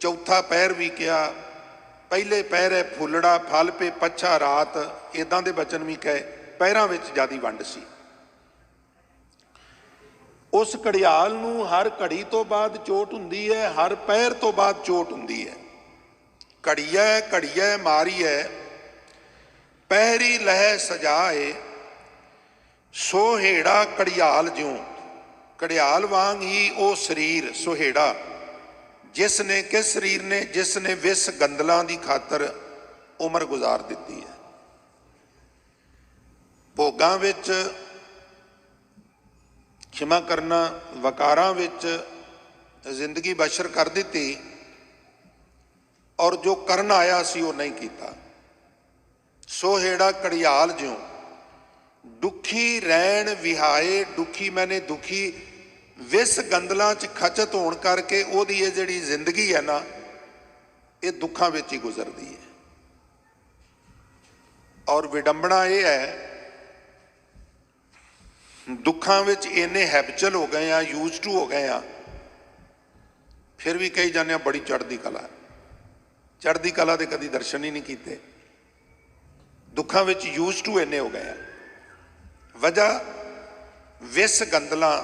Speaker 1: चौथा पैर भी किया, पहले पैर है फुलड़ा फल पे पच्छा रात, इदां दे बचन भी कहे। पैरां विच ज़्यादा वंड सी। उस घड़ियाल नूं हर घड़ी तो बाद चोट हुंदी है, हर पैर तो बाद चोट हुंदी है। घड़िया घड़िया मारिए पहरी लह सजाए, सोहेड़ा घड़ियाल ज्यों। घड़ियाल वांग ही वो शरीर सोहेड़ा जिसने किस शरीर ने जिसने विस गंदलों की खातर उम्र गुजार दी है। भोगां विच क्षमा करना वकारां विच जिंदगी बशर कर दी और जो करन आया सी वो नहीं किया। सोहेड़ा घड़ियाल ज्यों दुखी रैन विहाए, दुखी मैंने दुखी विस गंदलों च खचत होण करके ओहदी ये जिहड़ी जिंदगी है ना ये दुखां विच ही गुजरदी है। और विडंबना ये है दुखां विच इन्ने हैबिचुअल हो गए हैं, यूज टू हो गए हैं, फिर भी कही जाने बड़ी चढ़दी कला। चढ़दी कला दे कदी दर्शन ही नहीं किए। दुखां विच यूज टू इन्ने हो गए हैं। वजह विस गंदलों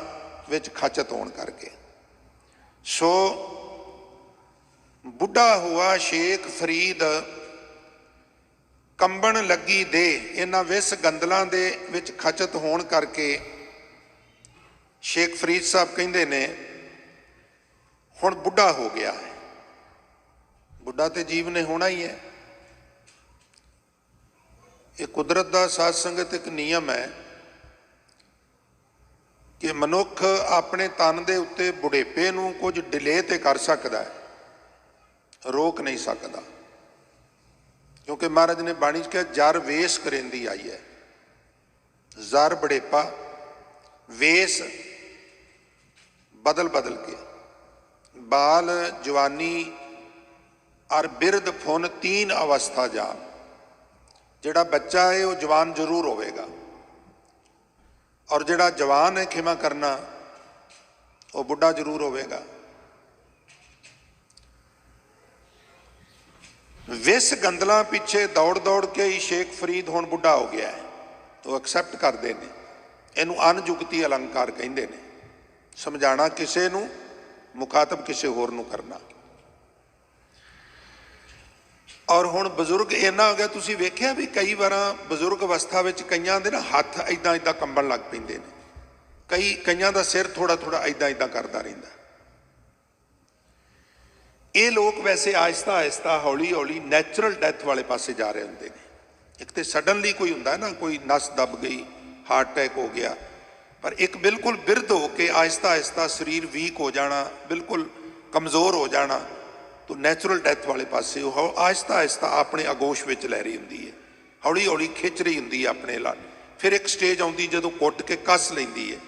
Speaker 1: विच खचत होण करके। सो बुढ़ा हुआ शेख फरीद कंबन लगी दे, इन्हां विस गंदलों दे विच खचत होण करके शेख फरीद साहब कहंदे ने हुण बुढ़ा हो गया है। बुढ़ा तो जीव ने होना ही है। ये कुदरत का साध संगत एक नियम है कि मनुख अपने तन के उत्ते बुढ़ेपे नूं कुछ डिले ते कर सकता है, रोक नहीं सकता। क्योंकि महाराज ने बाणी च कहा जर वेस करेंदी आई है। जर बुढ़ेपा वेस बदल बदल के बाल जवानी और बिरद फुन तीन अवस्था जान। जिहड़ा बच्चा है वो जवान जरूर होगा और जिहड़ा जवान है खिमा करना वो बुढ़ा जरूर होगा। विस गंदलों पिछे दौड़ दौड़ के ही शेख फरीद हुण बुढ़ा हो गया है। तो एक्सैप्ट करते हैं। इनू अनजुगती अलंकार कहते हैं। समझाना किसी नूं, मुखातब किसी होर नूं करना। और हुण बजुर्ग इन्ना हो गया, तुसीं वेख्या भी कई बार बजुर्ग अवस्था में कईयां दे ना हथ इदां इदां कंबण लग पैंदे ने, कईयां दा सिर थोड़ा थोड़ा इदां इदां करदा रहिंदा। ये लोग वैसे आहिस्ता आहिस्ता हौली हौली नैचुरल डैथ वाले पासे जा रहे होंगे ने। एक तो सडनली कोई हुंदा ना, कोई नस दब गई, हार्ट अटैक हो गया, पर एक बिल्कुल बिरध हो के आहिस्ता आहिस्ता शरीर वीक हो जाना, बिल्कुल कमज़ोर हो जाना, तो नैचुरल डैथ वाले पासे आहिस्ता आहिस्ता अपने आगोश में लै रही होंगी है, हौली हौली खिंच रही होंगी है अपने ला। फिर एक स्टेज आती जो कुट के कस लेंदी है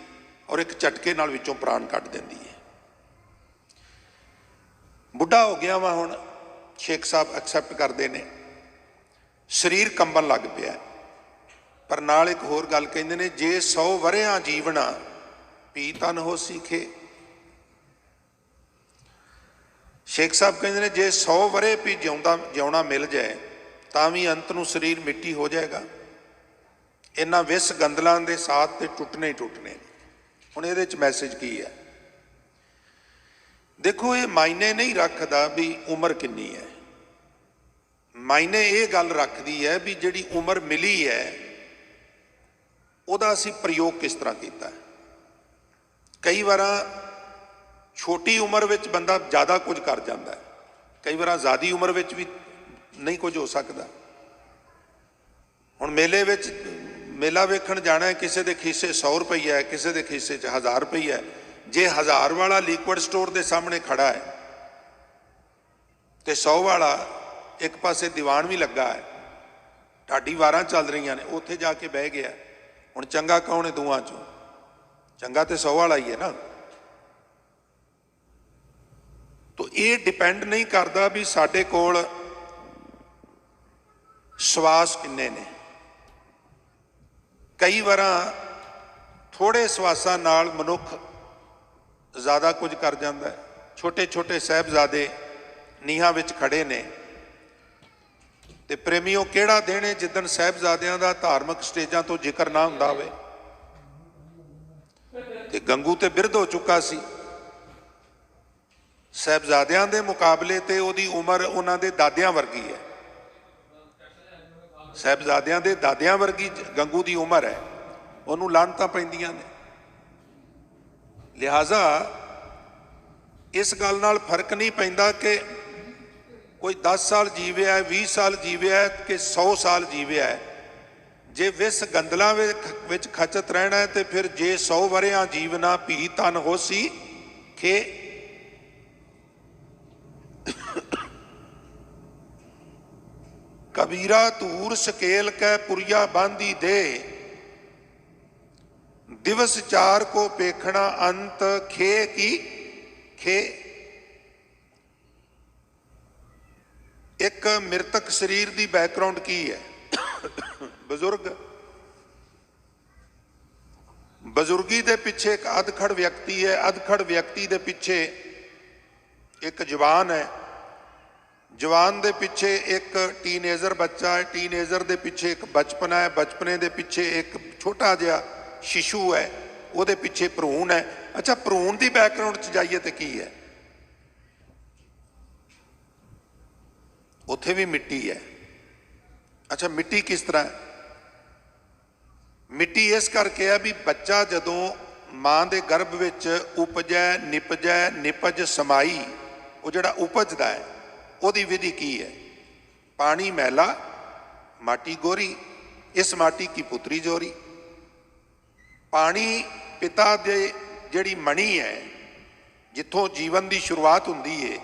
Speaker 1: और एक झटके नाल विचों प्राण कढ़ देंदी है। बुढ़ा हो गया वा हुण, शेख साहब एक्सैप्ट करते हैं, शरीर कंबन लग पिया। पर नाल एक होर गल कहंदे ने, जे 100 वरियां जीवना पी तन हो सीखे। शेख साहब कहते हैं जे 100 वरे भी जिउना मिल जाए तां भी अंत नूं शरीर मिट्टी हो जाएगा। इन्हां विस गंदलों के साथ तो टुटने ही टुटने। हुण इहदे च मैसेज की है? देखो, ये मायने नहीं रखता भी उम्र कितनी है। मायने ये गल रखती है भी जिहड़ी उम्र मिली है उहदा असीं प्रयोग किस तरह किया है। कई बार छोटी उम्र में बंदा ज़्यादा कुछ कर जाता है, कई बार ज़्यादा उम्र में भी नहीं कुछ हो सकता। हुण मेले विच मेला वेखण जाना है, किसी के खीसे 100 रुपया है, किसी के खीसे 1000 रुपया है। जे 1000 वाला लिक्विड स्टोर के सामने खड़ा है तो 100 वाला एक पासे दीवान भी लगा है, ढाडी वारां चल रही ने, उत्थे जाके बह गया। हुण चंगा कौन है दोवां चों? चंगा तो 100 वाला ही है ना। तो ये डिपेंड नहीं करता भी साडे कोल सवास किन्ने ने। कई बार थोड़े सवासां नाल मनुख ज़्यादा कुछ कर जाता है। छोटे छोटे साहिबजादे नीहां विच खड़े ने, ते प्रेमियों केड़ा दिन है जिदन साहिबजादियां दा धार्मिक स्टेजां तो जिक्र ना हुंदा होवे। ਤੇ ਗੰਗੂ ਤੇ ਬਿਰਧ ਹੋ ਚੁੱਕਾ ਸੀ। ਸਾਹਿਬਜ਼ਾਦਿਆਂ ਦੇ ਮੁਕਾਬਲੇ ਤੇ ਉਹਦੀ ਉਮਰ ਉਹਨਾਂ ਦੇ ਦਾਦਿਆਂ ਵਰਗੀ ਹੈ। ਸਾਹਿਬਜ਼ਾਦਿਆਂ ਦੇ ਦਾਦਿਆਂ ਵਰਗੀ ਗੰਗੂ ਦੀ ਉਮਰ ਹੈ, ਉਹਨੂੰ ਲਾਹਨਤਾਂ ਪੈਂਦੀਆਂ ਨੇ। ਲਿਹਾਜ਼ਾ ਇਸ ਗੱਲ ਨਾਲ ਫਰਕ ਨਹੀਂ ਪੈਂਦਾ ਕਿ ਕੋਈ 10 ਸਾਲ ਜੀਵਿਆ, 20 ਸਾਲ ਜੀਵਿਆ ਕਿ 100 ਸਾਲ ਜੀਵਿਆ। ਜੇ ਵਿਸ ਗੰਦਲਾਂ ਵਿੱਚ ਖਚਤ ਰਹਿਣਾ ਹੈ ਤੇ ਫਿਰ ਜੇ 100 ਵਰਿਆਂ ਜੀਵਨਾ ਭੀ ਤਨ ਹੋਸੀ ਖੇ। कबीरा धूर सकेल कै पुरिया बांधी दे, दिवस चार को पेखना अंत खे की खे। एक मृतक शरीर की बैकग्राउंड की है? बजुर्ग। बजुर्गी दे पिछे एक अधखड़ व्यक्ति है, अधखड़ व्यक्ति दे पिछे एक जवान है, जवान दे पिछे एक टीनेजर बच्चा है, टीनेजर दे पिछे एक बचपना है, बचपने दे पिछे एक छोटा जिहा शिशु है, उहदे पिछे भरूण है। अच्छा, भरूण की बैकग्राउंड च जाइए तो की है? उत्थे भी मिट्टी है। अच्छा, मिट्टी किस तरह है? मिट्टी इस करके है भी बच्चा जदों मां दे गर्भ विच उपजै निपज समाई, वो जिहड़ा उपजदा है ਉਹਦੀ विधि की है? पानी मैला, माटी गोरी, इस माटी की पुत्री जोरी। पानी पिता दे जिहड़ी मणी है, जिथों जीवन की शुरुआत हुंदी है,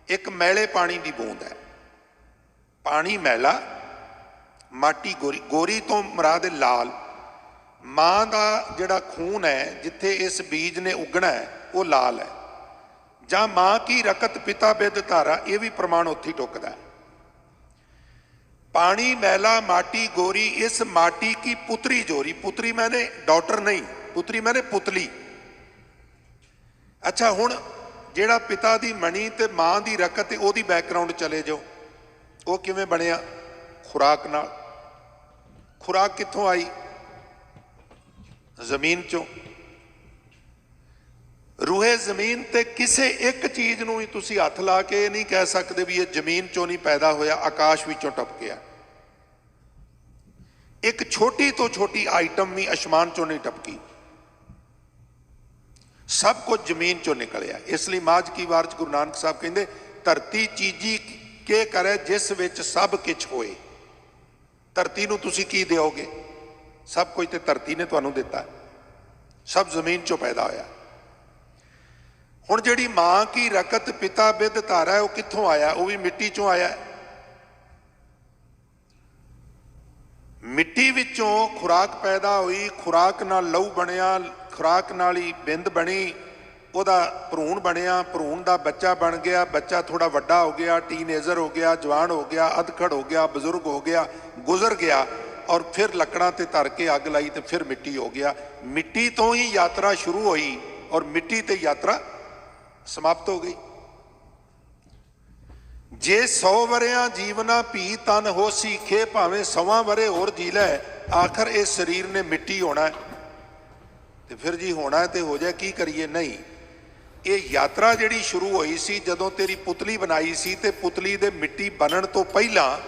Speaker 1: एक मैले पानी की बूंद है। पानी मैला, माटी गोरी। गोरी तो मुराद लाल। मां का जिहड़ा खून है, जिथे इस बीज ने उगना है, वो लाल है। ਜਾਂ मां की रकत पिता बिद धारा, ये भी प्रमाण उत्थे ही टुकदा है। पानी मैला, माटी गोरी, इस माटी की पुत्री जोरी। पुत्री मैंने डॉटर नहीं, पुत्री मैंने पुतली। अच्छा, हुण जिहड़ा पिता दी मणी ते मां दी रकत, ओहदी बैकग्राउंड चले जाओ, वो किवें बनिया? खुराक नाल। खुराक कित्थों आई? जमीन चों। रूहे जमीन ते किसी एक चीज नूं ही तुसीं हथ ला के नहीं कह सकते भी ये जमीन चों नहीं पैदा होया, आकाश विचों टपकिया। एक छोटी तो छोटी आइटम भी आसमान चों नहीं टपकी, सब कुछ जमीन चों निकलिया। इसलिए माज की वार च गुरु नानक साहब कहते, धरती चीजी के करे जिस विच सब किछ होए। धरती नूं तुसीं की दिओगे? सब कुछ तो धरती ने तुहानूं दिता, सब जमीन चों पैदा होया। हुण जिहड़ी मां की रकत पिता बिद धारा है, वो कित्थों आया? वो भी मिट्टी चों आया है। मिट्टी विचों खुराक पैदा हुई, खुराक नाल लहू बनिया, खुराक नाल ही बिंद बनी, ਉਹਦਾ ਭਰੂਣ ਬਣਿਆ, ਭਰੂਣ ਦਾ ਬੱਚਾ ਬਣ ਗਿਆ, ਬੱਚਾ ਥੋੜਾ ਵੱਡਾ ਹੋ ਗਿਆ, ਟੀਨੇਜਰ ਹੋ ਗਿਆ, ਜਵਾਨ ਹੋ ਗਿਆ, ਅਧਖੜ ਹੋ ਗਿਆ, ਬਜ਼ੁਰਗ ਹੋ ਗਿਆ, ਗੁਜ਼ਰ ਗਿਆ, ਔਰ ਫਿਰ ਲੱਕੜਾਂ ਤੇ ਧਰ ਕੇ ਅੱਗ ਲਾਈ ਤੇ ਫਿਰ ਮਿੱਟੀ ਹੋ ਗਿਆ। ਮਿੱਟੀ ਤੋਂ ਹੀ ਯਾਤਰਾ ਸ਼ੁਰੂ ਹੋਈ ਔਰ ਮਿੱਟੀ ਤੇ ਯਾਤਰਾ ਸਮਾਪਤ ਹੋ ਗਈ। ਜੇ 100 ਵਰਿਆਂ ਜੀਵਨਾ ਭੀ ਤਨ ਹੋ ਸੀਖੇ, ਭਾਵੇਂ 100 ਵਰੇ ਹੋਰ ਜੀ ਲੈ, ਆਖਰ ਇਸ ਸਰੀਰ ਨੇ ਮਿੱਟੀ ਹੋਣਾ ਤੇ ਫਿਰ ਜੀ ਹੋਣਾ ਤੇ ਹੋ ਜਾਏ, ਕੀ ਕਰੀਏ। ਨਹੀਂ, ਇਹ ਯਾਤਰਾ ਜਿਹੜੀ ਸ਼ੁਰੂ ਹੋਈ ਸੀ ਜਦੋਂ ਤੇਰੀ ਪੁਤਲੀ ਬਣਾਈ ਸੀ, ਤੇ ਪੁਤਲੀ ਦੇ ਮਿੱਟੀ ਬਣਨ ਤੋਂ ਪਹਿਲਾਂ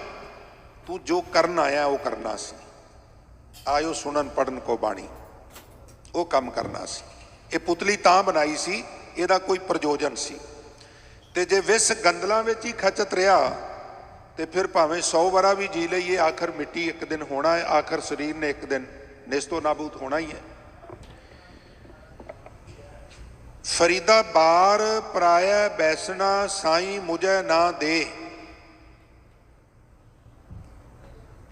Speaker 1: ਤੂੰ ਜੋ ਕਰਨ ਆਇਆ ਉਹ ਕਰਨਾ ਸੀ। ਆਇਓ ਸੁਣਨ ਪੜਨ ਕੋ ਬਾਣੀ, ਉਹ ਕੰਮ ਕਰਨਾ ਸੀ। ਇਹ ਪੁਤਲੀ ਤਾਂ ਬਣਾਈ ਸੀ, ਇਹਦਾ ਕੋਈ ਪ੍ਰਯੋਜਨ ਸੀ। ਤੇ ਜੇ ਵਿਸ ਗੰਦਲਾਂ ਵਿੱਚ ਹੀ ਖਚਤ ਰਿਹਾ ਤੇ ਫਿਰ ਭਾਵੇਂ 100 ਵਰਾ ਵੀ ਜੀ ਲਈਏ, ਆਖਰ ਮਿੱਟੀ ਇੱਕ ਦਿਨ ਹੋਣਾ ਹੈ, ਆਖਰ ਸਰੀਰ ਨੇ ਇੱਕ ਦਿਨ ਨਿਸਤੋ ਨਾਬੂਦ ਹੋਣਾ ਹੀ ਹੈ। ਫਰੀਦਾ ਬਾਰ ਪਰਾਇਆ ਬੈਸਣਾ, ਸਾਈਂ ਮੁਝੇ ਨਾ ਦੇ।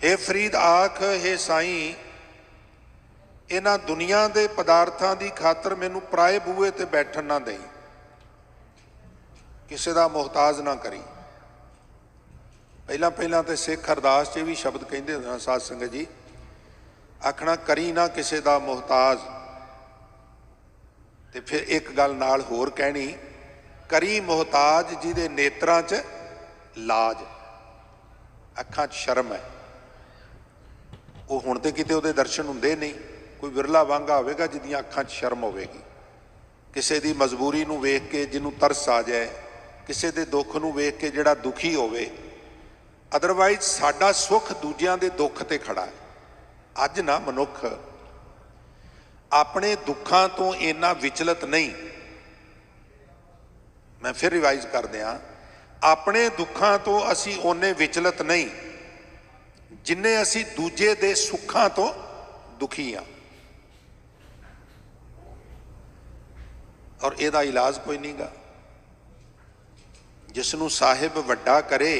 Speaker 1: हे फरीद आख, हे साईं, इन्हां दुनिया के पदार्थां की खातर मैनू पराए बूहे ते बैठन ना दई, किसी का मुहताज ना करी। पहला तो सिख अरदास च भी शब्द कहते हैं साध संगत जी, आखना करी ना किसी का मुहताज। तो फिर एक गल नाल होर कहनी, करी मुहताज जिहदे नेत्रां च लाज, अखां च शर्म है। वो हुण ते किते उहदे दर्शन हुंदे नहीं, कोई विरला वांगा होवेगा जिहदियां अखां 'च शर्म होवेगी, किसी की मजबूरी नूं वेख के जिन्हों तरस आ जाए, किसी के दुख नूं वेख के जिहड़ा दुखी होवे। अदरवाइज साडा सुख दूजियां दे दुख ते खड़ा है। अज ना मनुख अपने दुखां तो इन्ना विचलित नहीं, मैं फिर रिवाइज कर दियां, अपने दुखां तो असी ओने विचलित नहीं जिन्ने असी दूजे दे सुखां तो दुखी हाँ। और इहदा इलाज कोई नहीं गा। जिसनू साहिब वड्डा करे,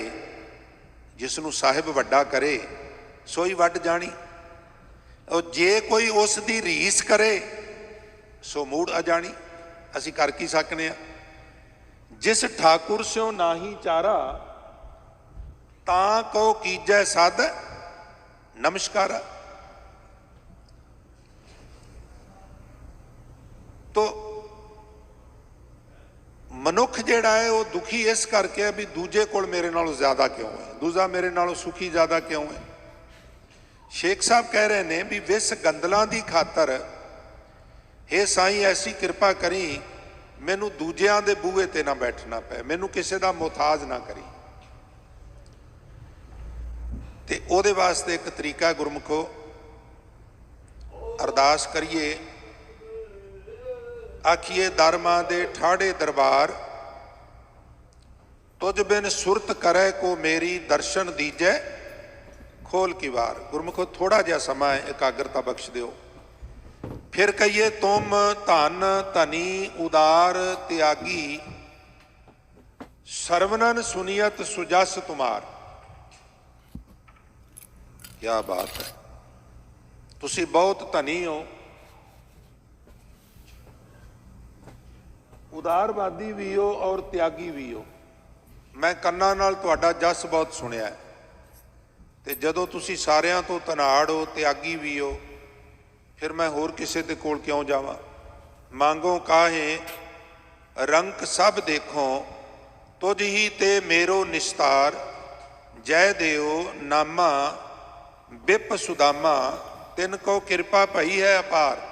Speaker 1: जिसनू साहिब वड्डा करे सोई वड जानी। और जे कोई उस दी रीस करे सो मूड़ अजानी। असी कर की सकने आ। जिस ठाकुर स्यों नाही चारा, तां को कीजै सद नमस्कारा। तो मनुख जिहड़ा है वो दुखी इस करके भी दूजे कोल मेरे नालों ज्यादा क्यों है, दूजा मेरे नालों सुखी ज्यादा क्यों है। शेख साहब कह रहे ने भी विस गंदलां दी खातर हे साईं ऐसी कृपा करी मैनू दूजियां दे बूहे ते ना बैठना पै, मैनू किसी दा मोहताज ना करी। ते ओहदे वास्ते एक तरीका गुरमुखो, अरदास करिए, आखिए दरमा दे ठाड़े दरबार, तुझ बिन सुरत करे को मेरी दर्शन दीजै खोल की वार। गुरमुखो थोड़ा जिहा समा है, एकाग्रता बख्श दिओ। फिर कहिए तुम धन धनी उदार त्यागी, सरवनन सुनियत सुजस तुमार। क्या बात है, तुसी बहुत धनी हो, उदारवादी भी हो और त्यागी भी हो। मैं कन्ना नाल तुहाडा जस बहुत सुनिया है। ते जदों तुसी सारियां तो धनाड़ हो, त्यागी भी हो, फिर मैं होर किसे दे कोल क्यों जावां। मांगो काहे रंक सब देखो, तुझ ही ते मेरो निस्तार। जय देओ नामा बिप सुदामा, तिन को कृपा भई है अपार।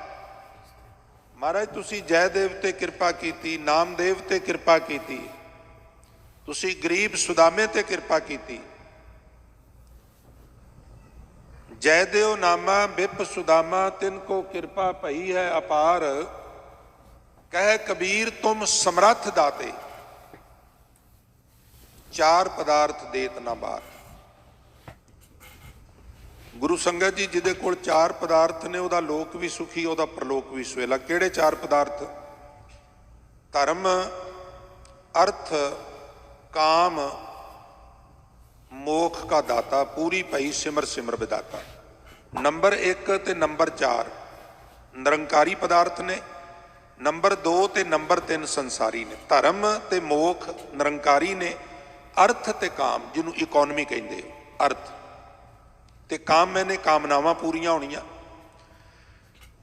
Speaker 1: महाराज तुसी जयदेव ते कृपा कीती, नामदेव ते कृपा कीती, तुसी गरीब सुदामे ते कृपा कीती। जयदेव नामा बिप सुदामा, तिन को कृपा भई है अपार। कह कबीर तुम समर्थ दाते, चार पदार्थ देत ना बार। गुरु संगत जी जिहदे कोल चार पदार्थ ने, उहदा लोक भी सुखी, उहदा परलोक भी सुहेला। किहड़े चार पदार्थ? धर्म, अर्थ, काम, मोख का दाता, पूरी भई सिमर सिमर विदाता। नंबर 1 ते नंबर 4 निरंकारी पदार्थ ने, नंबर 2 ते नंबर 3 संसारी ने। धर्म ते मोख निरंकारी ने, अर्थ ते काम जिन्हों इकोनॉमी कहिंदे, अर्थ ते काम मैंने कामनावां पूरियां होणियां।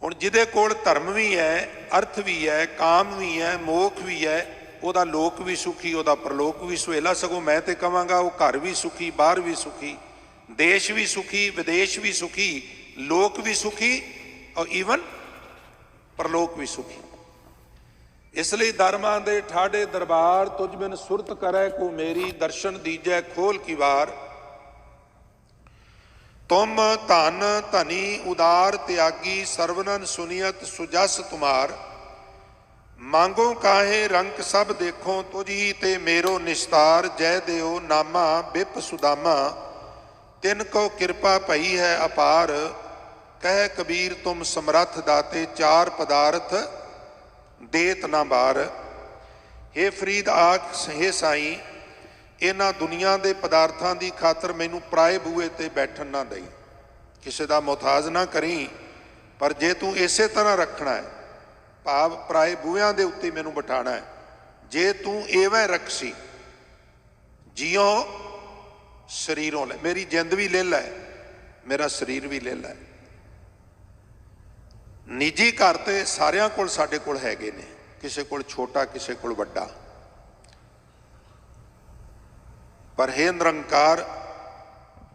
Speaker 1: हुण जिहदे कोल धर्म भी है, अर्थ भी है, काम भी है, मोख भी है, उहदा लोक भी सुखी, उहदा परलोक भी सुहेला। सगों मैं ते कहांगा वो घर भी सुखी, बाहर भी सुखी, देश भी सुखी, विदेश भी सुखी, लोक भी सुखी और ईवन परलोक भी सुखी। इसलिए धर्मां दे ठाडे दरबार, तुझ बिन सुरत करे को मेरी दर्शन दीजै खोल की वार। तुम धन धनी उदार त्यागी, सरवनन सुनियत सुजस तुमार। मांगो काहे रंक सब देखो, तुझी ते मेरो निस्तार। जय देओ नामा बिप सुदामा, तिन को कृपा भई है अपार। कह कबीर तुम समर्थ दाते, चार पदार्थ देत ना बार। हे फरीद आख हे साईं, इन्हां दुनिया के पदार्थों की खातर मैनू पराए बूहे ते बैठन ना दई, किसी का मोहताज ना करी। पर जे तू इसे तरह रखना है, भाव पराए बूहियां दे उत्ते मैनू बिठाना है, जे तू एवं रखसी जियो शरीरों ले, मेरी जिंद भी ले लै, मेरा शरीर भी ले लै। निजी घर तो सारियां कोल साडे कोल हैगे ने, किसी कोल छोटा किसी कोल वड्डा, पर हे निरंकार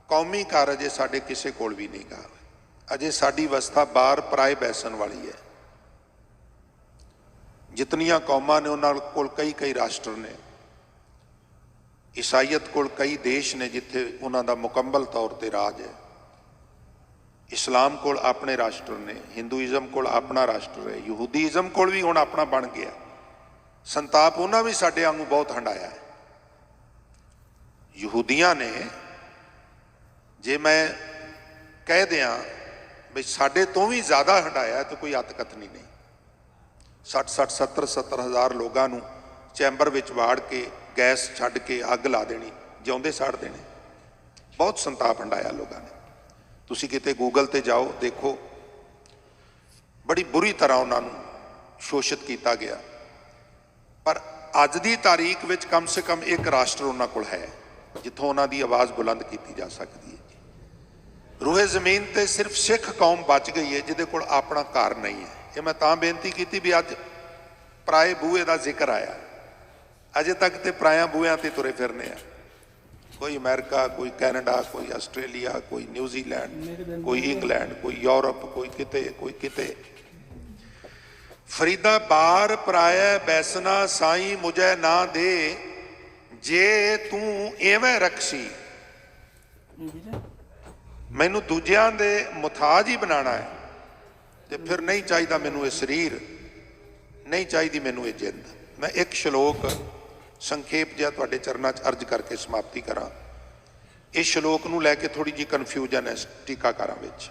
Speaker 1: कौमी घर अजे साडे किसी कोल भी नहीं गा। अजे साडी अवस्था बाहर पराए बैसन वाली है। जितनियां कौमां ने उन्हां कोल कई कई राष्ट्र ने, ईसाईयत कोल कई देश ने जिथे उन्हां दा मुकम्मल तौर ते राज है। इस्लाम कोल अपने राष्ट्र ने, हिंदूइज़म कोल अपना राष्ट्र है, यहूदीइज़म कोल भी हुण अपना बन गया। संताप उन्हां भी साडे वांगू बहुत हंडाया है। यहूदियां ने, जे मैं कह दियां भी साडे तो भी ज़्यादा हंडाया तो कोई अतकथनी नहीं। 60-60, 70-70 हज़ार लोगों को चैंबर विच वाड़ के गैस छड्ड के अग ला देनी, जिउंदे साड़ देने। बहुत संताप हंडाया लोगों ने। तुसी किते गूगल ते जाओ, देखो बड़ी बुरी तरह उन्होंने शोषित किया गया। पर अज की तारीख विच कम से कम एक राष्ट्र उन्होंने कोल है जिथों उन्हों की आवाज़ बुलंद की जा सकती है। रूहे जमीन ते सिर्फ सिख कौम बच गई है जिहदे कोल अपना घर नहीं है। ये मैं तां बेनती की भी अज पराए बूहे का जिक्र आया। अजे तक तो पराया बूहियां ते तुरे फिरने आ। कोई अमेरिका, कोई कैनेडा, कोई आस्ट्रेलिया, कोई न्यूजीलैंड, कोई इंग्लैंड, कोई यूरोप, कोई किते कोई किते। फरीदा बार पराया बैसना साई मुझे ना दे, जे तू एवें रखसी मैनू दूजियां दे मुथाज ही बनाना है, तो फिर नहीं चाहिए मैनू ये शरीर, नहीं चाहिए मैनू ये जिंद। मैं एक श्लोक संखेप जिहा तुहाडे चरनां च अर्ज करके समाप्ति करा। इस श्लोक नूं लैके थोड़ी जी कन्फ्यूजन है टीकाकारां विच।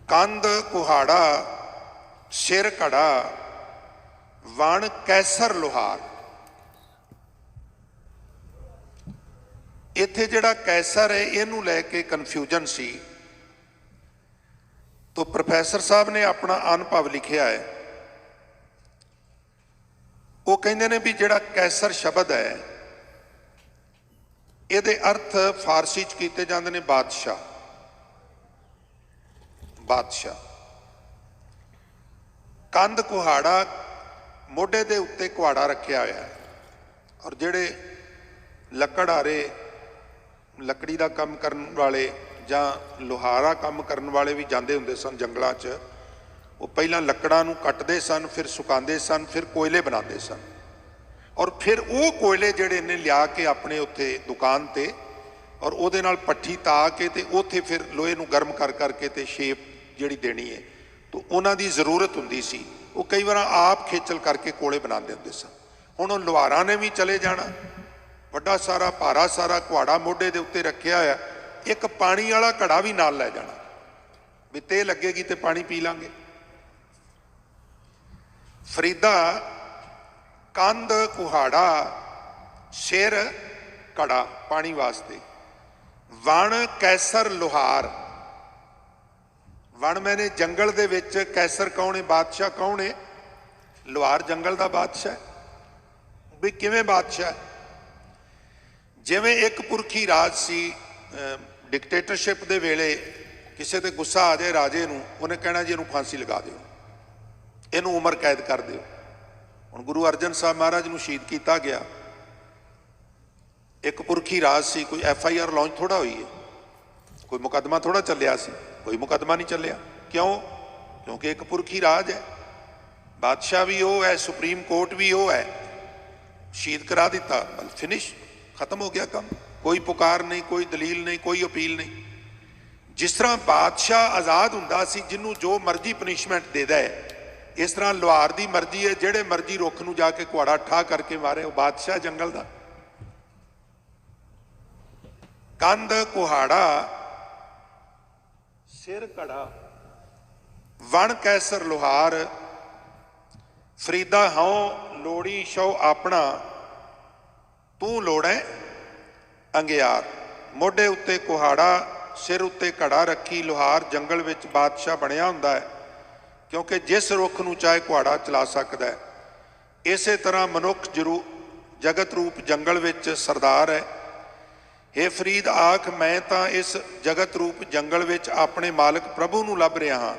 Speaker 1: कंध कुहाड़ा सिर घड़ा वण कैसर लोहार। इत्थे जिहड़ा कैसर है इहनूं लैके कन्फ्यूजन सी, तो प्रोफैसर साहब ने अपना अनुभव लिखिया है। वो कहते ने भी जिहड़ा कैसर शब्द है इहदे अर्थ फारसी च कीते जांदे ने बादशाह। बादशाह कंध कुहाड़ा, मोढे दे उत्ते कुहाड़ा रखिया होया है। और जिहड़े लकड़हारे, लकड़ी का काम करने वाले जां लोहारा काम करने वाले भी जाते होंदे सन जंगलों च। वो पहला लकड़ां नूं कटदे सन, फिर सुकांदे सन, फिर कोयले बनाते सन। और फिर वो कोयले जिहड़े ने लिया के अपने उत्थे दुकान ते और उहदे नाल पट्ठी ता के ते उत्थे फिर लोहे नूं गर्म कर करके ते शेप जिहड़ी देनी है, तो उन्हां दी जरूरत हुंदी सी। वो कई बार आप खेचल करके कोले बनाते होंदे सन। हुण लुहारां ने भी चले जाना, वड्डा सारा भारा सारा कुहाड़ा मोढे दे उत्ते रखिया होया, एक पानी वाला घड़ा भी नाल लै जाना भी ते लगेगी तो पानी पी लांगे। फरीदा कंध कुहाड़ा सिर घड़ा पानी वास्ते, वण कैसर लोहार। वण मैंने जंगल दे विच, कैसर कौन है, बादशाह कौन है, लोहार जंगल का बादशाह है। भी किवें बादशाह? जिवें एक पुरखी राज सी, डिकटेटरशिप दे वेले किसी ते गुस्सा आ जाए राजे नूं, उन्हें कहना जी इहनूं फांसी लगा दिओ, इहनूं उमर कैद कर दिओ। हुण गुरु अर्जन साहब महाराज नूं शहीद किया गया, एक पुरखी राज सी, कोई FIR लॉन्च थोड़ा हुई है, कोई मुकदमा थोड़ा चलिया सी, कोई मुकदमा नहीं चलिया। क्यों? क्योंकि एक पुरखी राज है, बादशाह भी वो है, सुप्रीम कोर्ट भी वो है। शहीद करा दिता, फिनिश, खत्म हो गया काम। कोई पुकार नहीं, कोई दलील नहीं, कोई अपील नहीं। जिस तरह बादशाह आज़ाद हुंदा सी, जिन्हों जो मर्जी पनिशमेंट दे दे, इस तरह लोहार की मर्जी है, जेड़े मर्जी रुख नूं जाके कुहाड़ा ठा करके मारे, वो बादशाह जंगल का। कंध कुहाड़ा सिर घड़ा वण कैसर लोहार। फरीदा हौं लोड़ी शौ अपना, तू लोड़ै अंगियार। मोढे उत्ते कुहाड़ा सिर उत्ते घड़ा रखी, लोहार जंगल विच बादशाह बनया हुंदा है, क्योंकि जिस रुख नूं चाहे कुहाड़ा चला सकदा है। इसे तरह मनुख जगत रूप जंगल विच सरदार है। हे फरीद आख, मैं तां इस जगत रूप जंगल विच अपने मालिक प्रभु नूं लभ रिहा हां,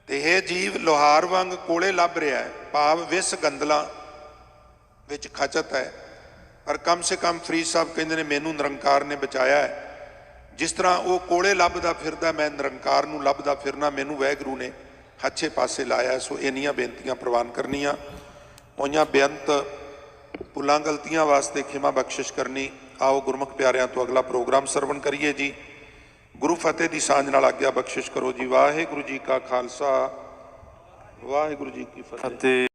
Speaker 1: ते हे जीव लोहार वांग कोले लभ रिहा है, भाव विस गंदलां विच खचत है। पर कम से कम फरीद साहब कहते हैं मैनू निरंकार ने बचाया है। ਜਿਸ ਤਰ੍ਹਾਂ ਉਹ ਕੋਲੇ ਲੱਭਦਾ ਫਿਰਦਾ, ਮੈਂ ਨਿਰੰਕਾਰ ਨੂੰ ਲੱਭਦਾ ਫਿਰਨਾ, ਮੈਨੂੰ ਵਾਹਿਗੁਰੂ ਨੇ ਅੱਛੇ ਪਾਸੇ ਲਾਇਆ। ਸੋ ਇੰਨੀਆਂ ਬੇਨਤੀਆਂ ਪ੍ਰਵਾਨ ਕਰਨੀਆਂ, ਹੋਈਆਂ ਬੇਅੰਤ ਭੁੱਲਾਂ ਗਲਤੀਆਂ ਵਾਸਤੇ ਖਿਮਾ ਬਖਸ਼ਿਸ਼ ਕਰਨੀ। ਆਓ ਗੁਰਮੁਖ ਪਿਆਰਿਆਂ ਤੋਂ ਅਗਲਾ ਪ੍ਰੋਗਰਾਮ ਸਰਵਣ ਕਰੀਏ ਜੀ। ਗੁਰੂ ਫਤਿਹ ਦੀ ਸਾਂਝ ਨਾਲ ਆਗਿਆ ਬਖਸ਼ਿਸ਼ ਕਰੋ ਜੀ। ਵਾਹਿਗੁਰੂ ਜੀ ਕਾ ਖਾਲਸਾ, ਵਾਹਿਗੁਰੂ ਜੀ ਕੀ ਫਤਿਹ।